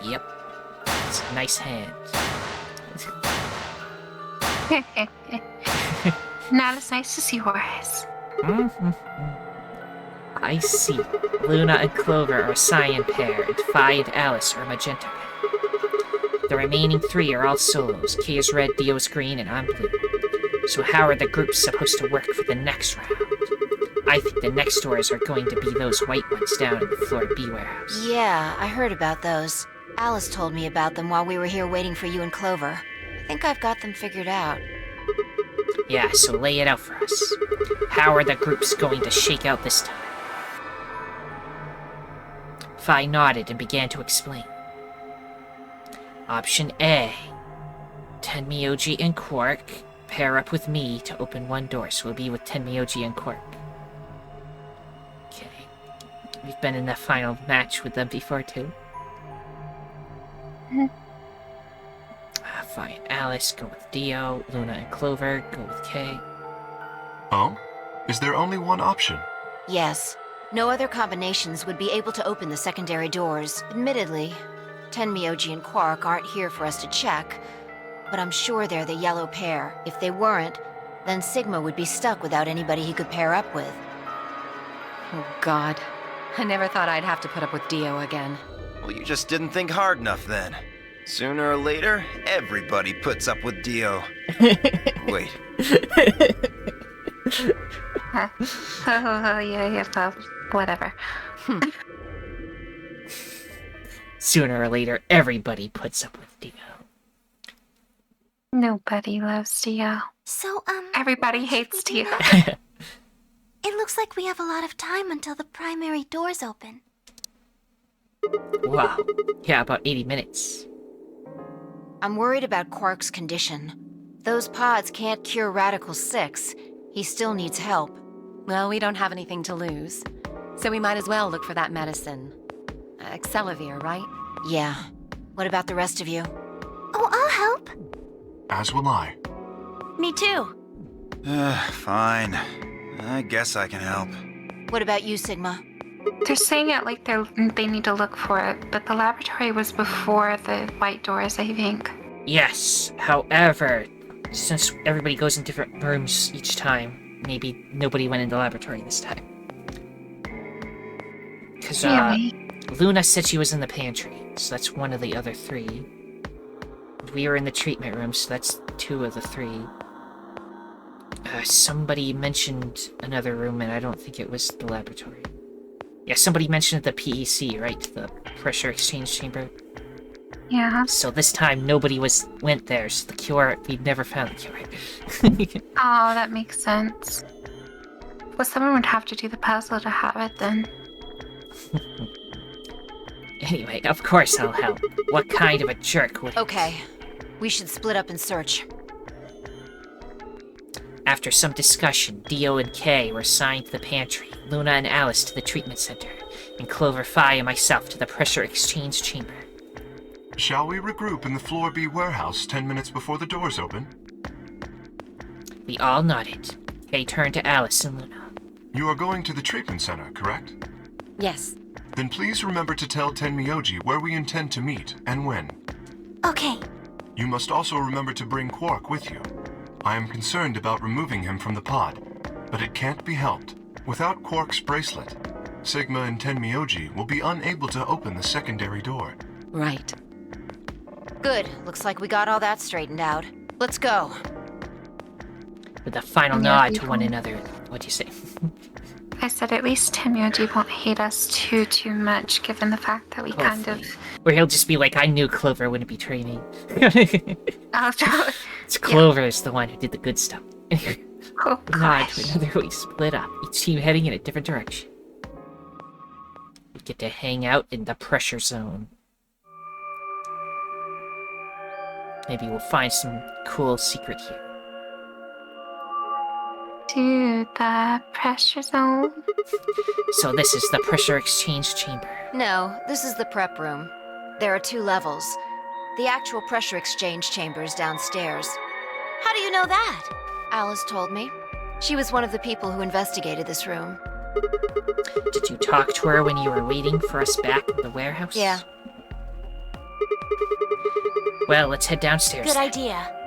[SPEAKER 1] Yep. It's a nice hand.
[SPEAKER 3] Not as nice as yours.
[SPEAKER 1] I see. Luna and Clover are a cyan pair, and Phi and Alice are a magenta pair. The remaining 3 are all solos. Kay is red, Dio is green, and I'm blue. So how are the groups supposed to work for the next round? I think the next doors are going to be those white ones down in the floor B warehouse.
[SPEAKER 6] Yeah, I heard about those. Alice told me about them while we were here waiting for you and Clover. I think I've got them figured out.
[SPEAKER 1] Yeah, so lay it out for us. How are the groups going to shake out this time? Phi nodded and began to explain. Option A. Tenmyoji and Quark pair up with me to open one door, so we'll be with Tenmyoji and Quark. Okay. We've been in the final match with them before, too. Fine. Alice, go with Dio. Luna and Clover, go with Kay.
[SPEAKER 7] Oh? Is there only one option?
[SPEAKER 6] Yes. No other combinations would be able to open the secondary doors. Admittedly, Tenmyoji and Quark aren't here for us to check, but I'm sure they're the yellow pair. If they weren't, then Sigma would be stuck without anybody he could pair up with.
[SPEAKER 9] Oh God. I never thought I'd have to put up with Dio again.
[SPEAKER 8] Well, you just didn't think hard enough then. Sooner or later, everybody puts up with Dio. Wait.
[SPEAKER 3] Yeah, whatever.
[SPEAKER 1] Sooner or later, everybody puts up with Dio.
[SPEAKER 3] Nobody loves Dio.
[SPEAKER 2] So,
[SPEAKER 3] Everybody hates Dio.
[SPEAKER 2] It looks like we have a lot of time until the primary doors open.
[SPEAKER 1] Wow. Yeah, about 80 minutes.
[SPEAKER 6] I'm worried about Quark's condition. Those pods can't cure Radical 6. He still needs help.
[SPEAKER 9] Well, we don't have anything to lose, so we might as well look for that medicine. Excelivir, right?
[SPEAKER 6] Yeah. What about the rest of you?
[SPEAKER 2] Oh, I'll help.
[SPEAKER 7] As will I.
[SPEAKER 2] Me too.
[SPEAKER 8] Fine. I guess I can help.
[SPEAKER 6] What about you, Sigma?
[SPEAKER 3] They're saying it like they need to look for it, but the laboratory was before the white doors, I think.
[SPEAKER 1] Yes, however, since everybody goes in different rooms each time, maybe nobody went in the laboratory this time. Because, Luna said she was in the pantry, so that's one of the other 3. We were in the treatment room, so that's 2 of the 3. Somebody mentioned another room, and I don't think it was the laboratory. Yeah, somebody mentioned the PEC, right? The pressure exchange chamber.
[SPEAKER 3] Yeah.
[SPEAKER 1] So this time, nobody went there, so the cure, we never found the cure.
[SPEAKER 3] Oh, that makes sense. Well, someone would have to do the puzzle to have it, then.
[SPEAKER 1] Anyway, of course I'll help. What kind of a jerk would...
[SPEAKER 6] Okay. We should split up and search.
[SPEAKER 1] After some discussion, Dio and Kay were assigned to the pantry, Luna and Alice to the treatment center, and Clover, Phi, and myself to the pressure exchange chamber.
[SPEAKER 7] Shall we regroup in the Floor B warehouse 10 minutes before the doors open?
[SPEAKER 1] We all nodded. Kay turned to Alice and Luna.
[SPEAKER 7] You are going to the treatment center, correct?
[SPEAKER 6] Yes.
[SPEAKER 7] Then please remember to tell Tenmyoji where we intend to meet and when.
[SPEAKER 2] Okay.
[SPEAKER 7] You must also remember to bring Quark with you. I am concerned about removing him from the pod, but it can't be helped. Without Quark's bracelet, Sigma and Tenmyoji will be unable to open the secondary door.
[SPEAKER 6] Right. Good. Looks like we got all that straightened out. Let's go.
[SPEAKER 1] With a final nod to one another. What'd you say?
[SPEAKER 3] I said at least Tenmyoji won't hate us too much, given the fact that we kind of...
[SPEAKER 1] Or he'll just be like, I knew Clover wouldn't betray me. It's Clover's the one who did the good stuff.
[SPEAKER 3] Oh,
[SPEAKER 1] Nod to another, we split up, each team heading in a different direction. We get to hang out in the pressure zone. Maybe we'll find some cool secret here.
[SPEAKER 3] To the pressure zone?
[SPEAKER 1] So this is the pressure exchange chamber.
[SPEAKER 6] No, this is the prep room. There are 2 levels. The actual pressure exchange chamber is downstairs.
[SPEAKER 2] How do you know that?
[SPEAKER 6] Alice told me. She was one of the people who investigated this room.
[SPEAKER 1] Did you talk to her when you were waiting for us back in the warehouse?
[SPEAKER 6] Yeah.
[SPEAKER 1] Well, let's head downstairs.
[SPEAKER 2] Good idea.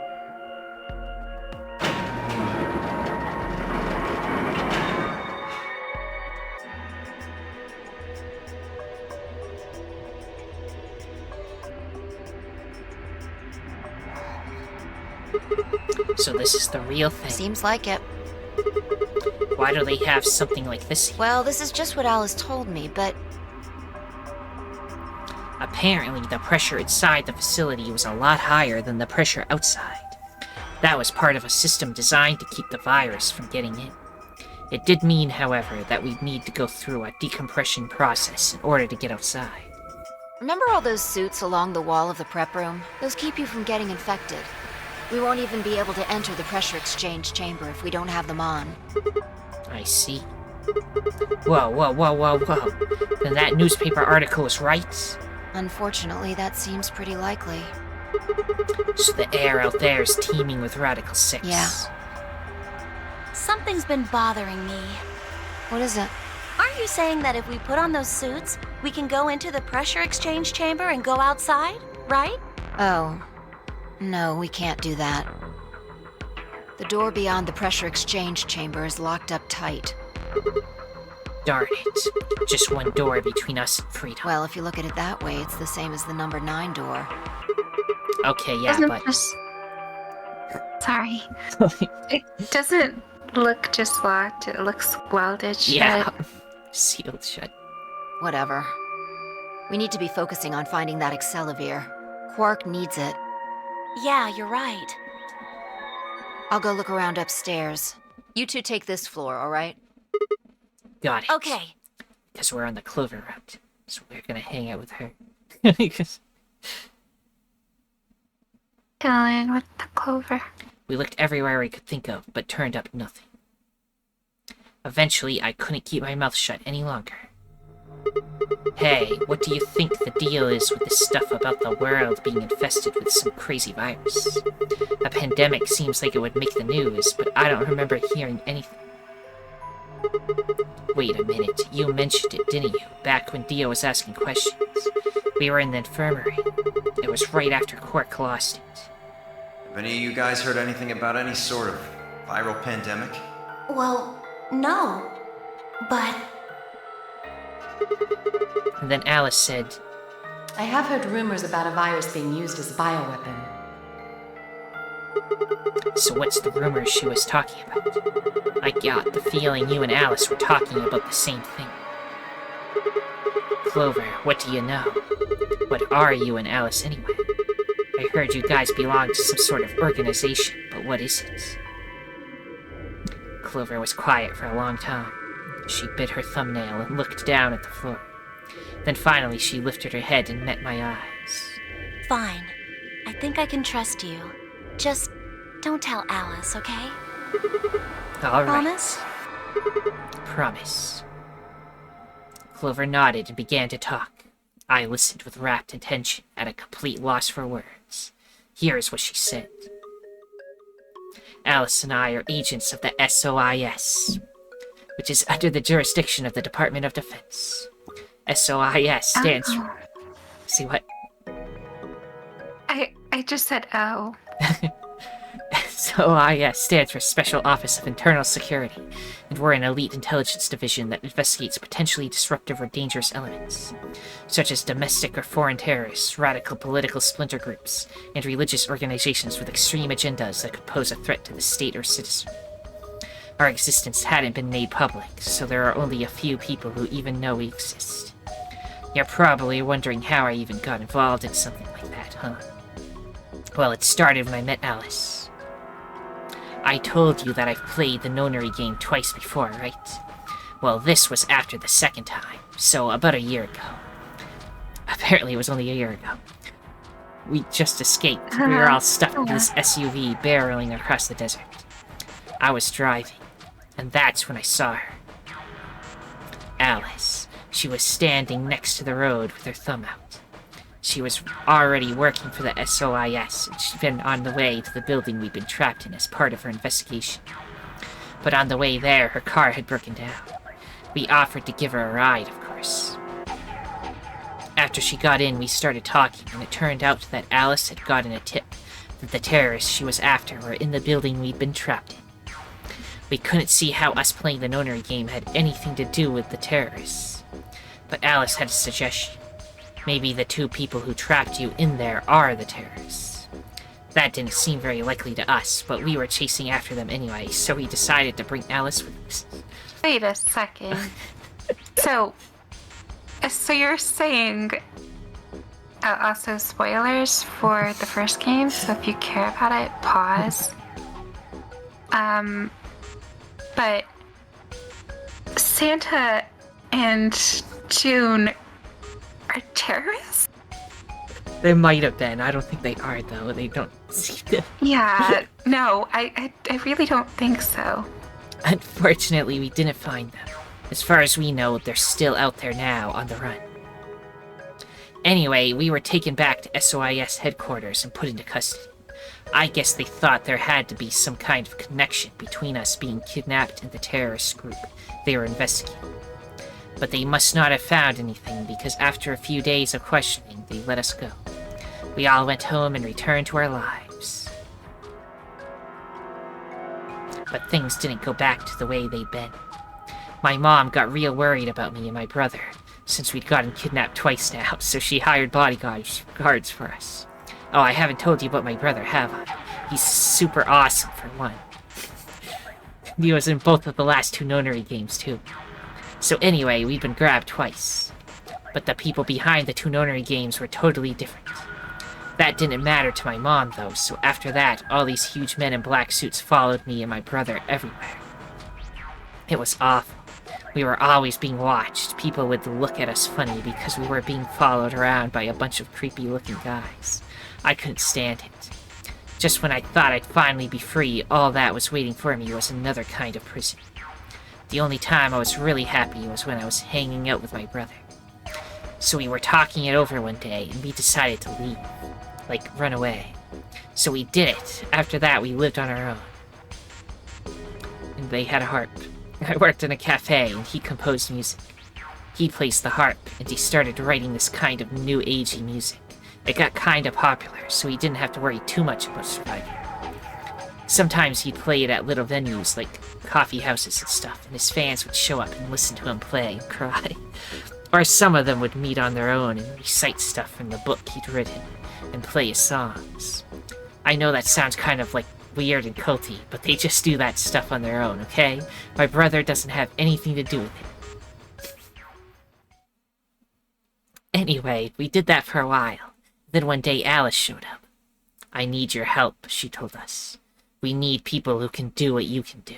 [SPEAKER 1] So this is the real thing.
[SPEAKER 6] Seems like it.
[SPEAKER 1] Why do they have something like this here?
[SPEAKER 6] Well, this is just what Alice told me, but...
[SPEAKER 1] Apparently, the pressure inside the facility was a lot higher than the pressure outside. That was part of a system designed to keep the virus from getting in. It did mean, however, that we'd need to go through a decompression process in order to get outside.
[SPEAKER 6] Remember all those suits along the wall of the prep room? Those keep you from getting infected. We won't even be able to enter the pressure exchange chamber if we don't have them on.
[SPEAKER 1] I see. Whoa. Then that newspaper article was right?
[SPEAKER 6] Unfortunately, that seems pretty likely.
[SPEAKER 1] So the air out there is teeming with Radical 6.
[SPEAKER 6] Yeah.
[SPEAKER 2] Something's been bothering me.
[SPEAKER 6] What is it?
[SPEAKER 2] Aren't you saying that if we put on those suits, we can go into the pressure exchange chamber and go outside, right?
[SPEAKER 6] Oh. No, we can't do that. The door beyond the pressure exchange chamber is locked up tight.
[SPEAKER 1] Darn it. Just one door between us and freedom.
[SPEAKER 6] Well, if you look at it that way, it's the same as the number 9 door.
[SPEAKER 1] Okay, yeah,
[SPEAKER 3] Doesn't
[SPEAKER 1] but...
[SPEAKER 3] Sorry. It doesn't look just locked, it looks welded shut.
[SPEAKER 1] Yeah. Sealed shut.
[SPEAKER 6] Whatever. We need to be focusing on finding that Accelavir. Quark needs it.
[SPEAKER 2] Yeah, you're right.
[SPEAKER 6] I'll go look around upstairs. You 2 take this floor, all right?
[SPEAKER 1] Got it.
[SPEAKER 2] Okay.
[SPEAKER 1] Because we're on the Clover route, so we're gonna hang out with her.
[SPEAKER 3] Chilling with the Clover.
[SPEAKER 1] We looked everywhere we could think of, but turned up nothing. Eventually, I couldn't keep my mouth shut any longer. Hey, what do you think the deal is with this stuff about the world being infested with some crazy virus? A pandemic seems like it would make the news, but I don't remember hearing anything. Wait a minute, you mentioned it, didn't you? Back when Dio was asking questions. We were in the infirmary. It was right after Quark lost it.
[SPEAKER 10] Have any of you guys heard anything about any sort of viral pandemic?
[SPEAKER 2] Well, no. But
[SPEAKER 1] And then Alice said,
[SPEAKER 11] I have heard rumors about a virus being used as a bioweapon.
[SPEAKER 1] so what's the rumor she was talking about? I got the feeling you and Alice were talking about the same thing. Clover, what do you know? What are you and Alice anyway? I heard you guys belong to some sort of organization, but what is it? Clover was quiet for a long time. She bit her thumbnail and looked down at the floor. Then finally she lifted her head and met my eyes.
[SPEAKER 2] fine. I think I can trust you. Just don't tell Alice, okay?
[SPEAKER 1] All right.
[SPEAKER 2] Promise?
[SPEAKER 1] Promise. Clover nodded and began to talk. I listened with rapt attention, at a complete loss for words. Here's what she said. Alice and I are agents of the SOIS, which is under the jurisdiction of the Department of Defense. SOIS stands for... See what?
[SPEAKER 3] I just said oh.
[SPEAKER 1] SOIS stands for Special Office of Internal Security, and we're an elite intelligence division that investigates potentially disruptive or dangerous elements, such as domestic or foreign terrorists, radical political splinter groups, and religious organizations with extreme agendas that could pose a threat to the state or citizen. Our existence hadn't been made public, so there are only a few people who even know we exist. You're probably wondering how I even got involved in something like that, huh? Well, it started when I met Alice. I told you that I've played the Nonary game twice before, right? Well, this was after the second time, so about a year ago. Apparently it was only a year ago. We just escaped. We were all stuck in this SUV barreling across the desert. I was driving, and that's when I saw her. Alice. She was standing next to the road with her thumb out. She was already working for the SOIS, and she'd been on the way to the building we'd been trapped in as part of her investigation. But on the way there, her car had broken down. We offered to give her a ride, of course. After she got in, we started talking, and it turned out that Alice had gotten a tip that the terrorists she was after were in the building we'd been trapped in. We couldn't see how us playing the Nonary game had anything to do with the terrorists. But Alice had a suggestion. Maybe the two people who trapped you in there are the terrorists. That didn't seem very likely to us, but we were chasing after them anyway, so we decided to bring Alice with us.
[SPEAKER 3] Wait a second. So you're saying... also spoilers for the first game, so if you care about it, pause. But Santa and June are terrorists?
[SPEAKER 1] They might have been. I don't think they are, though. They don't seem to...
[SPEAKER 3] Yeah, no, I really don't think so.
[SPEAKER 1] Unfortunately, we didn't find them. As far as we know, they're still out there now, on the run. Anyway, we were taken back to SOIS headquarters and put into custody. I guess they thought there had to be some kind of connection between us being kidnapped and the terrorist group they were investigating. But they must not have found anything, because after a few days of questioning, they let us go. We all went home and returned to our lives. But things didn't go back to the way they'd been. My mom got real worried about me and my brother, since we'd gotten kidnapped twice now, so she hired bodyguards for us. Oh, I haven't told you about my brother, have I? He's super awesome, for one. He was in both of the last two Nonary games, too. So anyway, we'd been grabbed twice. But the people behind the two Nonary games were totally different. That didn't matter to my mom, though, so after that, all these huge men in black suits followed me and my brother everywhere. It was awful. We were always being watched. People would look at us funny because we were being followed around by a bunch of creepy-looking guys. I couldn't stand it. Just when I thought I'd finally be free, all that was waiting for me was another kind of prison. The only time I was really happy was when I was hanging out with my brother. So we were talking it over one day, and we decided to leave. Like, run away. So we did it. After that, we lived on our own. And they had a harp. I worked in a cafe, and he composed music. He plays the harp, and he started writing this kind of new agey music. It got kind of popular, so he didn't have to worry too much about surviving. Sometimes he'd play it at little venues like coffee houses and stuff, and his fans would show up and listen to him play and cry. Or some of them would meet on their own and recite stuff from the book he'd written and play his songs. I know that sounds kind of like weird and culty, but they just do that stuff on their own, okay? My brother doesn't have anything to do with it. Anyway, we did that for a while. Then one day Alice showed up. I need your help, she told us. We need people who can do what you can do.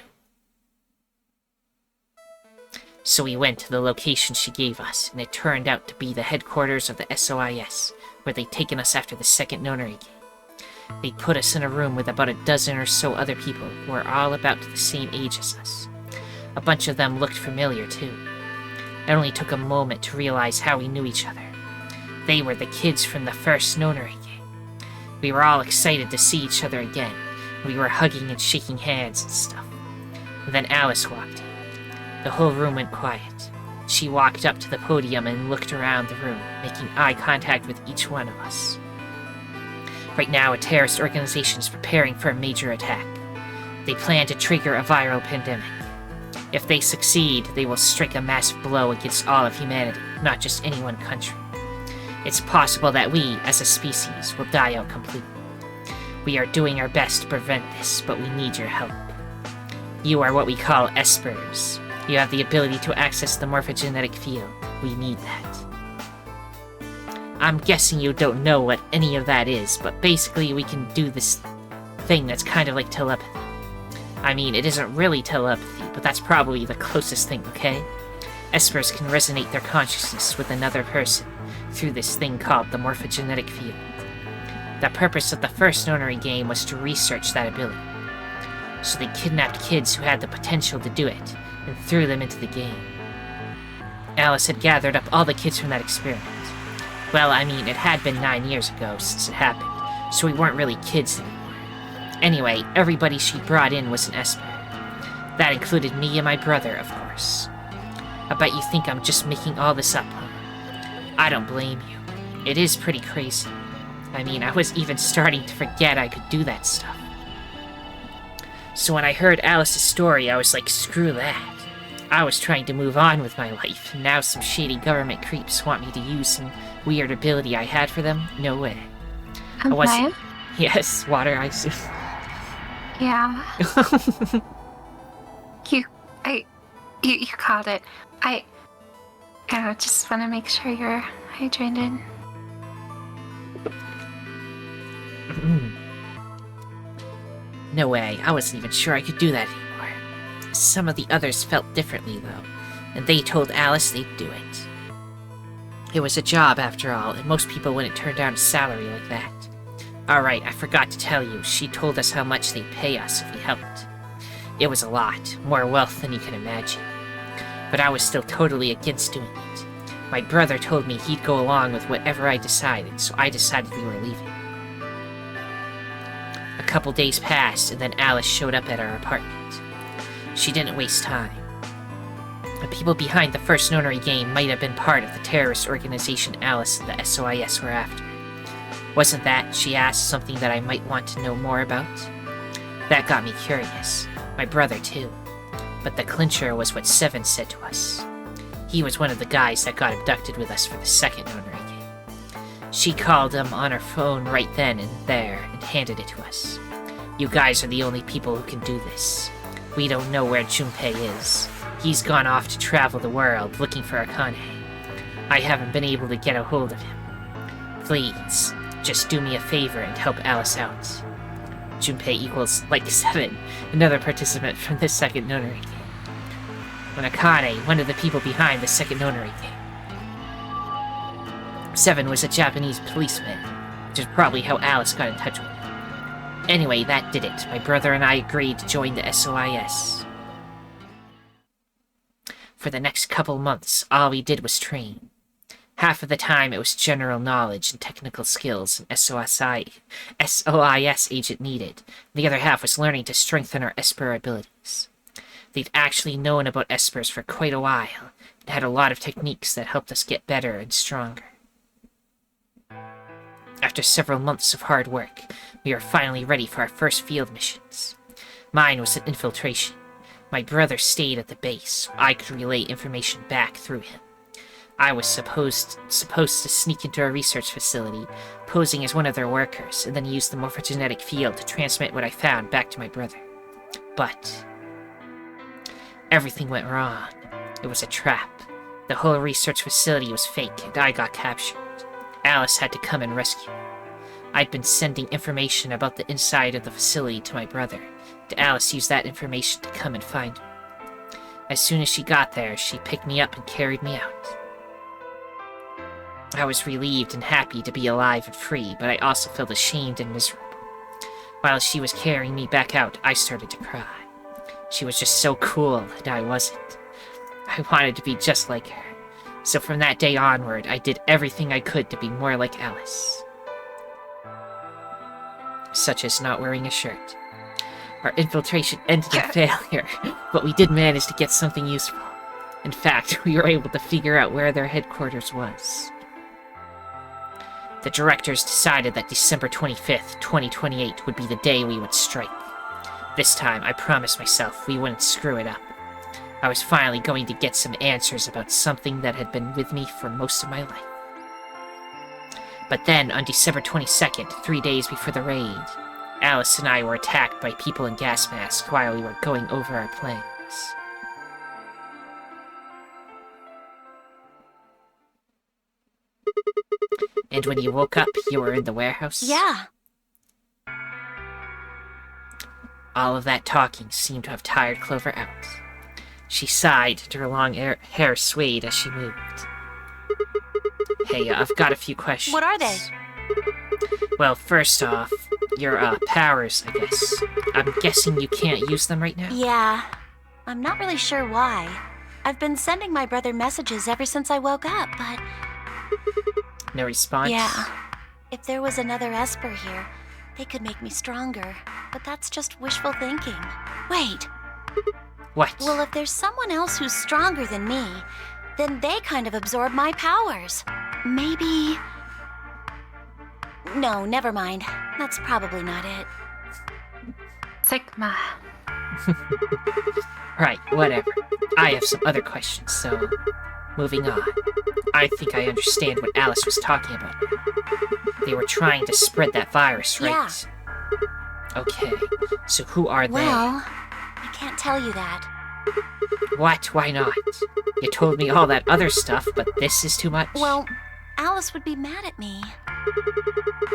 [SPEAKER 1] So we went to the location she gave us, and it turned out to be the headquarters of the SOIS, where they'd taken us after the second Nonary game. They put us in a room with about a dozen or so other people who were all about the same age as us. A bunch of them looked familiar, too. It only took a moment to realize how we knew each other. They were the kids from the first Nonary game. We were all excited to see each other again. We were hugging and shaking hands and stuff. And then Alice walked in. The whole room went quiet. She walked up to the podium and looked around the room, making eye contact with each one of us. Right now, a terrorist organization is preparing for a major attack. They plan to trigger a viral pandemic. If they succeed, they will strike a massive blow against all of humanity, not just any one country. It's possible that we, as a species, will die out completely. We are doing our best to prevent this, but we need your help. You are what we call espers. You have the ability to access the morphogenetic field. We need that. I'm guessing you don't know what any of that is, but basically we can do this thing that's kind of like telepathy. I mean, it isn't really telepathy, but that's probably the closest thing, okay? Espers can resonate their consciousness with another person through this thing called the morphogenetic field. The purpose of the first Nonary game was to research that ability. So they kidnapped kids who had the potential to do it, and threw them into the game. Alice had gathered up all the kids from that experiment. Well, I mean, it had been 9 years ago since it happened, so we weren't really kids anymore. Anyway, everybody she brought in was an Esper. That included me and my brother, of course. I bet you think I'm just making all this up, huh? I don't blame you. It is pretty crazy. I mean, I was even starting to forget I could do that stuff. So when I heard Alice's story, I was like, screw that. I was trying to move on with my life, and now some shady government creeps want me to use some weird ability I had for them? No way.
[SPEAKER 3] I'm fine.
[SPEAKER 1] Yes, water ice.
[SPEAKER 3] Yeah. You caught it. I just want to make sure you're hydrated.
[SPEAKER 1] No way, I wasn't even sure I could do that anymore. Some of the others felt differently, though, and they told Alice they'd do it. It was a job, after all, and most people wouldn't turn down a salary like that. Alright, I forgot to tell you, she told us how much they'd pay us if we helped. It was a lot, more wealth than you can imagine. But I was still totally against doing it. My brother told me he'd go along with whatever I decided, so I decided we were leaving. A couple days passed, and then Alice showed up at our apartment. She didn't waste time. The people behind the first Nonary game might have been part of the terrorist organization Alice and the SOIS were after. Wasn't that, she asked, something that I might want to know more about? That got me curious. My brother, too. But the clincher was what Seven said to us. He was one of the guys that got abducted with us for the second Nonary game. She called him on her phone right then and there and handed it to us. You guys are the only people who can do this. We don't know where Junpei is. He's gone off to travel the world looking for Akane. I haven't been able to get a hold of him. Please, just do me a favor and help Alice out. Junpei equals like 7, another participant from the second Nonary game. And Akane, one of the people behind the second Nonary game. 7 was a Japanese policeman, which is probably how Alice got in touch with him. Anyway, that did it. My brother and I agreed to join the SOIS. For the next couple months, all we did was train. Half of the time it was general knowledge and technical skills an SOIS agent needed. The other half was learning to strengthen our Esper abilities. They'd actually known about Espers for quite a while, and had a lot of techniques that helped us get better and stronger. After several months of hard work, we were finally ready for our first field missions. Mine was an infiltration. My brother stayed at the base, so I could relay information back through him. I was supposed to sneak into a research facility, posing as one of their workers, and then use the morphogenetic field to transmit what I found back to my brother. But everything went wrong. It was a trap. The whole research facility was fake, and I got captured. Alice had to come and rescue me. I'd been sending information about the inside of the facility to my brother, and Alice used that information to come and find me. As soon as she got there, she picked me up and carried me out. I was relieved and happy to be alive and free, but I also felt ashamed and miserable. While she was carrying me back out, I started to cry. She was just so cool, and I wasn't. I wanted to be just like her. So from that day onward, I did everything I could to be more like Alice. Such as not wearing a shirt. Our infiltration ended in failure, but we did manage to get something useful. In fact, we were able to figure out where their headquarters was. The directors decided that December 25th, 2028 would be the day we would strike. This time, I promised myself we wouldn't screw it up. I was finally going to get some answers about something that had been with me for most of my life. But then, on December 22nd, 3 days before the raid, Alice and I were attacked by people in gas masks while we were going over our plans. And when you woke up, you were in the warehouse?
[SPEAKER 2] Yeah.
[SPEAKER 1] All of that talking seemed to have tired Clover out. She sighed, and her long hair swayed as she moved. Hey, I've got a few questions.
[SPEAKER 2] What are they?
[SPEAKER 1] Well, first off, your, powers, I guess. I'm guessing you can't use them right now?
[SPEAKER 2] Yeah. I'm not really sure why. I've been sending my brother messages ever since I woke up, but...
[SPEAKER 1] No response?
[SPEAKER 2] Yeah. If there was another Esper here, they could make me stronger. But that's just wishful thinking. Wait.
[SPEAKER 1] What?
[SPEAKER 2] Well, if there's someone else who's stronger than me, then they kind of absorb my powers. Maybe... No, never mind. That's probably not it.
[SPEAKER 3] Sigma.
[SPEAKER 1] Right, whatever. I have some other questions, so... Moving on. I think I understand what Alice was talking about. They were trying to spread that virus, right?
[SPEAKER 2] Yeah.
[SPEAKER 1] Okay, so who are they?
[SPEAKER 2] Well, I can't tell you that.
[SPEAKER 1] What? Why not? You told me all that other stuff, but this is too much?
[SPEAKER 2] Well, Alice would be mad at me.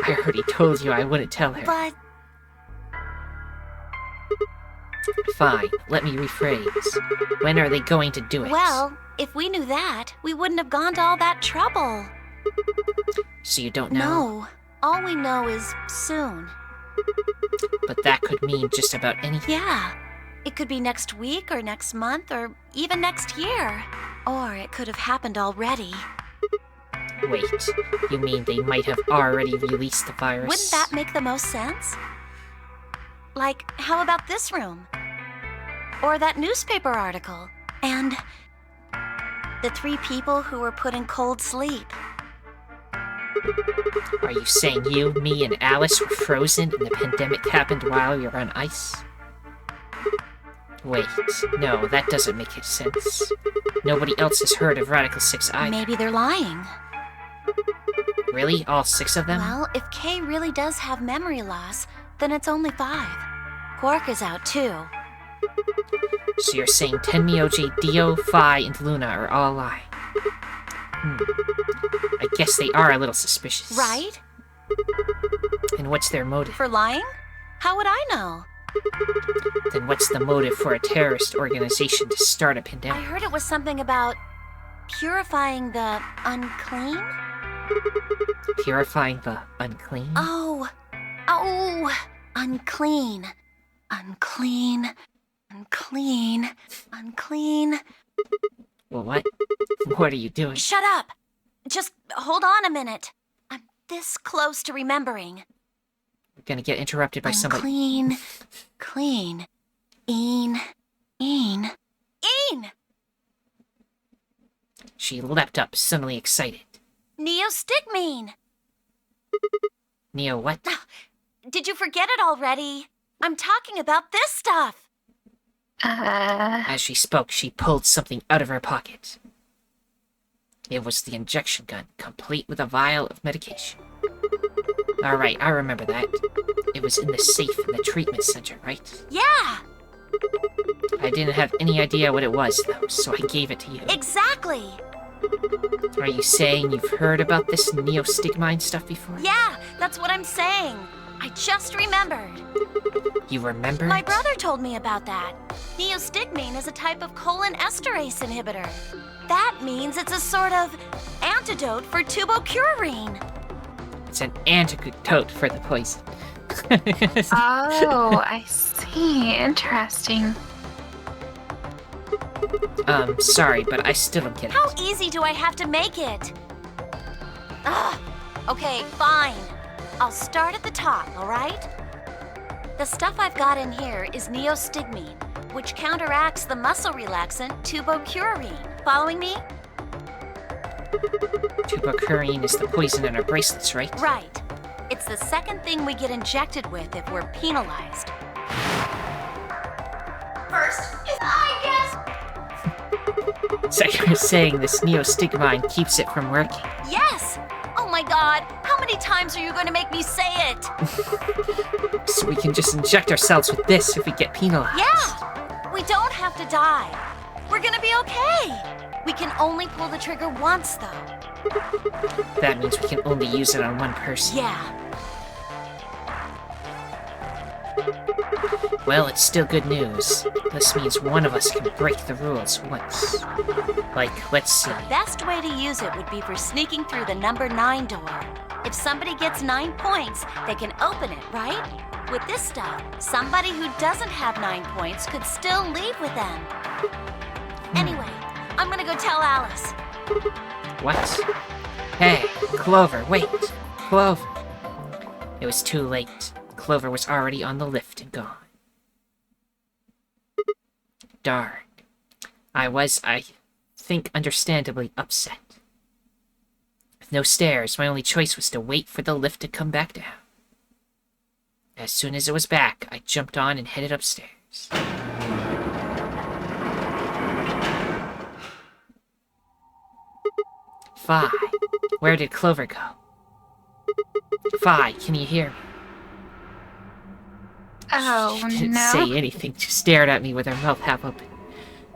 [SPEAKER 1] I already told you I wouldn't tell her.
[SPEAKER 2] But...
[SPEAKER 1] Fine, let me rephrase. When are they going to do it?
[SPEAKER 2] Well, if we knew that, we wouldn't have gone to all that trouble.
[SPEAKER 1] So you don't know?
[SPEAKER 2] No. All we know is soon.
[SPEAKER 1] But that could mean just about anything.
[SPEAKER 2] Yeah. It could be next week or next month or even next year. Or it could have happened already.
[SPEAKER 1] Wait, you mean they might have already released the virus?
[SPEAKER 2] Wouldn't that make the most sense? Like, how about this room? Or that newspaper article? And the 3 people who were put in cold sleep.
[SPEAKER 1] Are you saying you, me, and Alice were frozen and the pandemic happened while we were on ice? Wait, no, that doesn't make sense. Nobody else has heard of Radical 6 either.
[SPEAKER 2] Maybe they're lying.
[SPEAKER 1] Really? All 6 of them?
[SPEAKER 2] Well, if Kay really does have memory loss, then it's only 5. Quark is out too.
[SPEAKER 1] So you're saying Tenmyoji, Dio, Phi, and Luna are all lying. I guess they are a little suspicious.
[SPEAKER 2] Right?
[SPEAKER 1] And what's their motive?
[SPEAKER 2] For lying? How would I know?
[SPEAKER 1] Then what's the motive for a terrorist organization to start a
[SPEAKER 2] I
[SPEAKER 1] pandemic?
[SPEAKER 2] heard it was something about purifying the unclean?
[SPEAKER 1] Purifying the unclean?
[SPEAKER 2] Oh, unclean. Unclean.
[SPEAKER 1] Well, what? What are you doing?
[SPEAKER 2] Shut up! Just hold on a minute. I'm this close to remembering.
[SPEAKER 1] We're gonna get interrupted by somebody.
[SPEAKER 2] Clean. Een.
[SPEAKER 1] She leapt up, suddenly excited.
[SPEAKER 2] Neostigmine.
[SPEAKER 1] Neo what?
[SPEAKER 2] Did you forget it already? I'm talking about this stuff.
[SPEAKER 1] As she spoke, she pulled something out of her pocket. It was the injection gun, complete with a vial of medication. Alright, I remember that. It was in the safe in the treatment center, right?
[SPEAKER 2] Yeah!
[SPEAKER 1] I didn't have any idea what it was, though, so I gave it to you.
[SPEAKER 2] Exactly!
[SPEAKER 1] Are you saying you've heard about this neostigmine stuff before?
[SPEAKER 2] Yeah, that's what I'm saying. I just remembered.
[SPEAKER 1] You remembered?
[SPEAKER 2] My brother told me about that. Neostigmine is a type of colon esterase inhibitor. That means it's a sort of antidote for tubocurine.
[SPEAKER 1] It's an antidote for the poison.
[SPEAKER 3] Oh, I see. Interesting.
[SPEAKER 1] Sorry, but I still don't get it.
[SPEAKER 2] How easy do I have to make it? Ugh. Okay, fine. I'll start at the top, all right? The stuff I've got in here is neostigmine, which counteracts the muscle relaxant tubocurine. Following me?
[SPEAKER 1] Tubocurine is the poison in our bracelets, right?
[SPEAKER 2] Right. It's the second thing we get injected with if we're penalized. First is I guess.
[SPEAKER 1] So you're saying this neostigmine keeps it from working?
[SPEAKER 2] Yes! Oh my god, how many times are you going to make me say it?
[SPEAKER 1] So we can just inject ourselves with this if we get penalized?
[SPEAKER 2] Yeah! We don't have to die. We're gonna be okay. We can only pull the trigger once, though.
[SPEAKER 1] That means we can only use it on one person.
[SPEAKER 2] Yeah.
[SPEAKER 1] Well, it's still good news. This means one of us can break the rules once. Like, let's see.
[SPEAKER 2] The best way to use it would be for sneaking through the number 9 door. If somebody gets 9 points, they can open it, right? With this stuff, somebody who doesn't have 9 points could still leave with them. Anyway, I'm gonna go tell Alice.
[SPEAKER 1] What? Hey, Clover, wait. Clover. It was too late. Clover was already on the lift and gone. Darn. I think, understandably upset. With no stairs, my only choice was to wait for the lift to come back down. As soon as it was back, I jumped on and headed upstairs. Fi, where did Clover go? Fi, can you hear me?
[SPEAKER 3] Oh,
[SPEAKER 1] She didn't
[SPEAKER 3] no.
[SPEAKER 1] say anything, just stared at me with her mouth half open.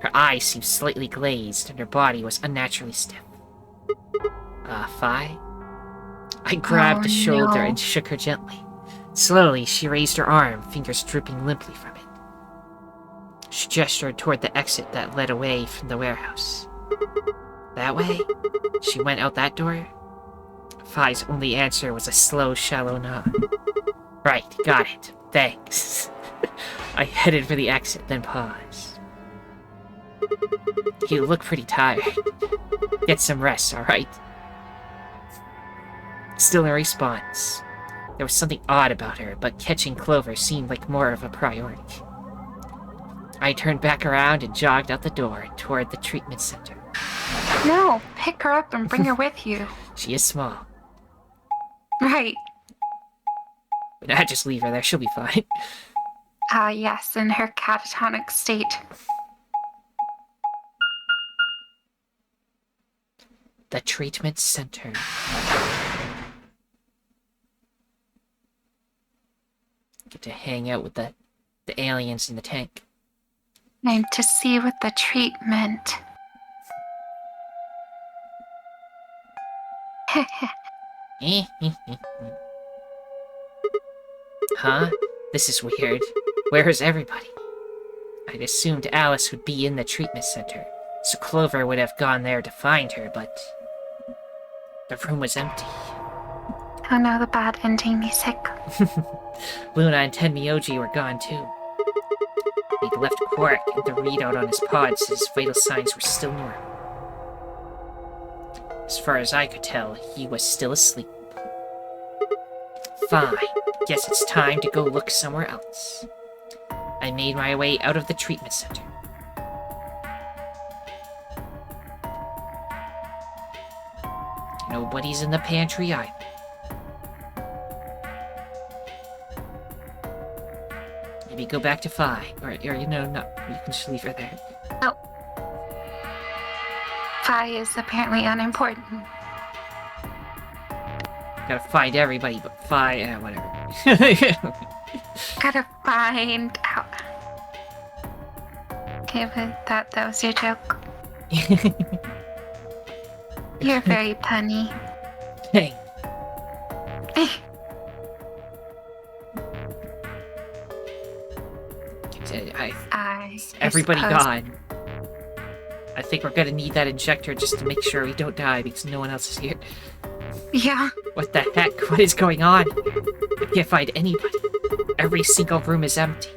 [SPEAKER 1] Her eyes seemed slightly glazed, and her body was unnaturally stiff. Fi? I grabbed the shoulder and shook her gently. Slowly, she raised her arm, fingers drooping limply from it. She gestured toward the exit that led away from the warehouse. That way? She went out that door? Fi's only answer was a slow, shallow nod. Right, got it. Thanks. I headed for the exit, then paused. You look pretty tired. Get some rest, alright? Still no response. There was something odd about her, but catching Clover seemed like more of a priority. I turned back around and jogged out the door toward the treatment center.
[SPEAKER 3] No, pick her up and bring her with you.
[SPEAKER 1] She is small.
[SPEAKER 3] Right.
[SPEAKER 1] But I just leave her there, she'll be fine.
[SPEAKER 3] Yes, in her catatonic state.
[SPEAKER 1] The treatment center. Get to hang out with the aliens in the tank.
[SPEAKER 3] I'm to see with the treatment.
[SPEAKER 1] Huh? This is weird. Where is everybody? I'd assumed Alice would be in the treatment center, so Clover would have gone there to find her, but the room was empty.
[SPEAKER 3] Oh no, the bad ending music.
[SPEAKER 1] Luna and Tenmyoji were gone too. They'd left Quark, and the readout on his pod says vital signs were still normal. As far as I could tell, he was still asleep. Fine. Guess it's time to go look somewhere else. I made my way out of the treatment center. Nobody's in the pantry either. Maybe go back to 5, or no, you can just leave her there.
[SPEAKER 3] No. 5 is apparently unimportant.
[SPEAKER 1] Gotta find everybody but 5, whatever.
[SPEAKER 3] Gotta find out. Okay, but that was your joke. You're very punny.
[SPEAKER 1] Hey. Everybody gone. I think we're gonna need that injector just to make sure we don't die because no one else is here.
[SPEAKER 3] Yeah.
[SPEAKER 1] What the heck? What is going on? I can't find anybody. Every single room is empty.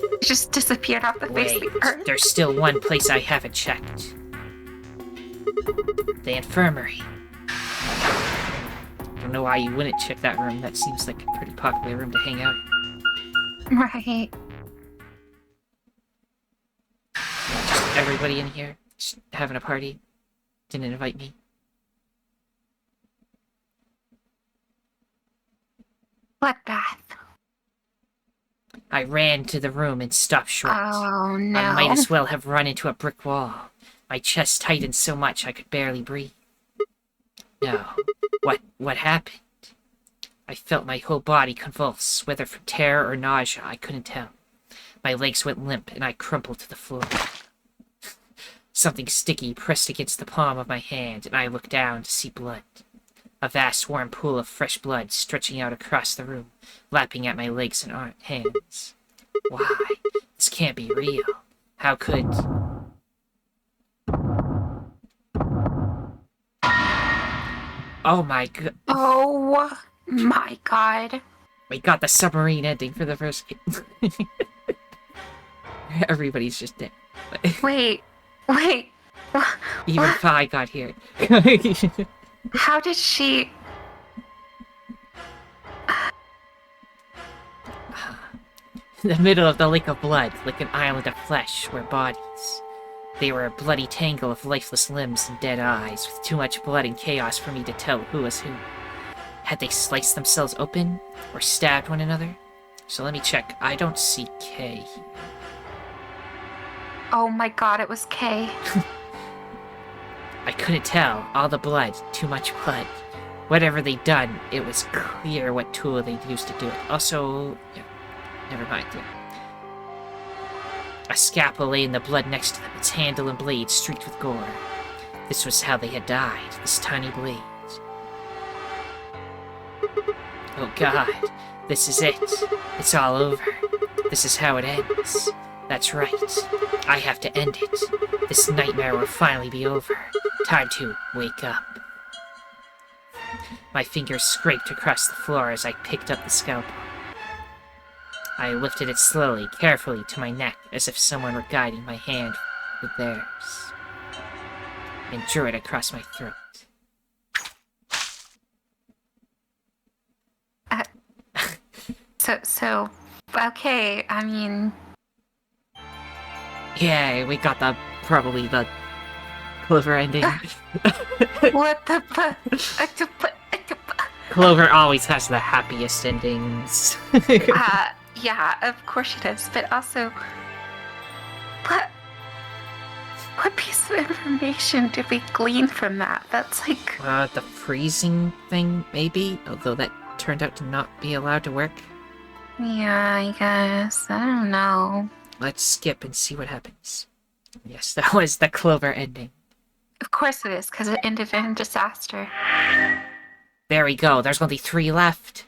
[SPEAKER 3] It just disappeared off the face of the earth.
[SPEAKER 1] There's still one place I haven't checked. The infirmary. I don't know why you wouldn't check that room. That seems like a pretty popular room to hang out in.
[SPEAKER 3] Right.
[SPEAKER 1] Just everybody in here? Just having a party? Didn't invite me?
[SPEAKER 3] Bloodbath.
[SPEAKER 1] I ran to the room and stopped short.
[SPEAKER 3] Oh, no.
[SPEAKER 1] I might as well have run into a brick wall. My chest tightened so much I could barely breathe. No. What happened? I felt my whole body convulse, whether from terror or nausea, I couldn't tell. My legs went limp and I crumpled to the floor. Something sticky pressed against the palm of my hand, and I looked down to see blood. A vast warm pool of fresh blood stretching out across the room, lapping at my legs and hands. Why? This can't be real. How could... Oh my god.
[SPEAKER 3] Oh my god.
[SPEAKER 1] We got the submarine ending for the first game. Everybody's just dead.
[SPEAKER 3] Wait.
[SPEAKER 1] Even Phi got here.
[SPEAKER 3] How did she...
[SPEAKER 1] In the middle of the lake of blood, like an island of flesh, were bodies. They were a bloody tangle of lifeless limbs and dead eyes, with too much blood and chaos for me to tell who was who. Had they sliced themselves open, or stabbed one another? So let me check. I don't see K here.
[SPEAKER 3] Oh my god, it was K.
[SPEAKER 1] I couldn't tell. All the blood. Too much blood. Whatever they'd done, it was clear what tool they'd used to do it. Also... yeah, never mind. Yeah. A scalpel lay in the blood next to them, its handle and blade streaked with gore. This was how they had died, this tiny blade. Oh god, this is it. It's all over. This is how it ends. That's right. I have to end it. This nightmare will finally be over. Time to wake up. My fingers scraped across the floor as I picked up the scalpel. I lifted it slowly, carefully, to my neck, as if someone were guiding my hand with theirs, and drew it across my throat.
[SPEAKER 3] So, okay, I mean...
[SPEAKER 1] Yay, we got probably the Clover ending.
[SPEAKER 3] What the
[SPEAKER 1] Clover always has the happiest endings.
[SPEAKER 3] Yeah, of course she does, but also... What piece of information did we glean from that? That's like...
[SPEAKER 1] The freezing thing, maybe? Although that turned out to not be allowed to work.
[SPEAKER 3] Yeah, I guess. I don't know.
[SPEAKER 1] Let's skip and see what happens. Yes, that was the Clover ending.
[SPEAKER 3] Of course it is, because it ended in disaster.
[SPEAKER 1] There we go. There's only 3 left.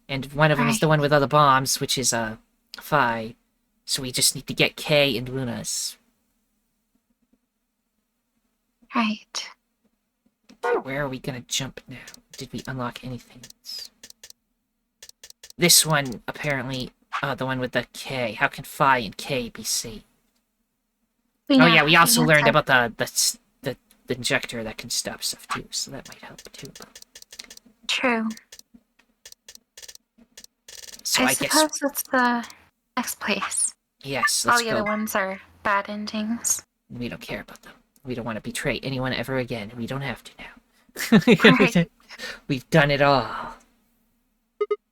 [SPEAKER 1] And one of them is the one with all the bombs, which is, Phi. So we just need to get K and Luna's.
[SPEAKER 3] Right.
[SPEAKER 1] Where are we gonna jump now? Did we unlock anything else? This one, apparently, the one with the K. How can Phi and K be safe? Oh yeah, we also learned about the injector that can stop stuff too, so that might help too.
[SPEAKER 3] True.
[SPEAKER 1] So
[SPEAKER 3] I
[SPEAKER 1] I guess...
[SPEAKER 3] suppose it's the next place.
[SPEAKER 1] Yes,
[SPEAKER 3] All
[SPEAKER 1] let's
[SPEAKER 3] the
[SPEAKER 1] go.
[SPEAKER 3] other ones are bad endings.
[SPEAKER 1] We don't care about them. We don't want to betray anyone ever again. We don't have to now.
[SPEAKER 3] Right.
[SPEAKER 1] We've done it all.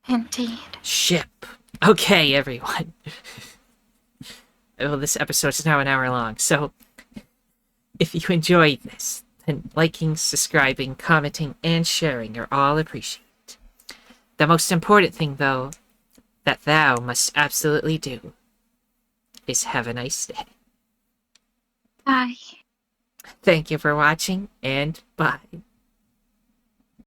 [SPEAKER 3] Indeed.
[SPEAKER 1] Ship. Okay, everyone. Well, this episode is now an hour long, so if you enjoyed this, then liking, subscribing, commenting, and sharing are all appreciated. The most important thing, though, that thou must absolutely do is have a nice day.
[SPEAKER 3] Bye.
[SPEAKER 1] Thank you for watching, and bye.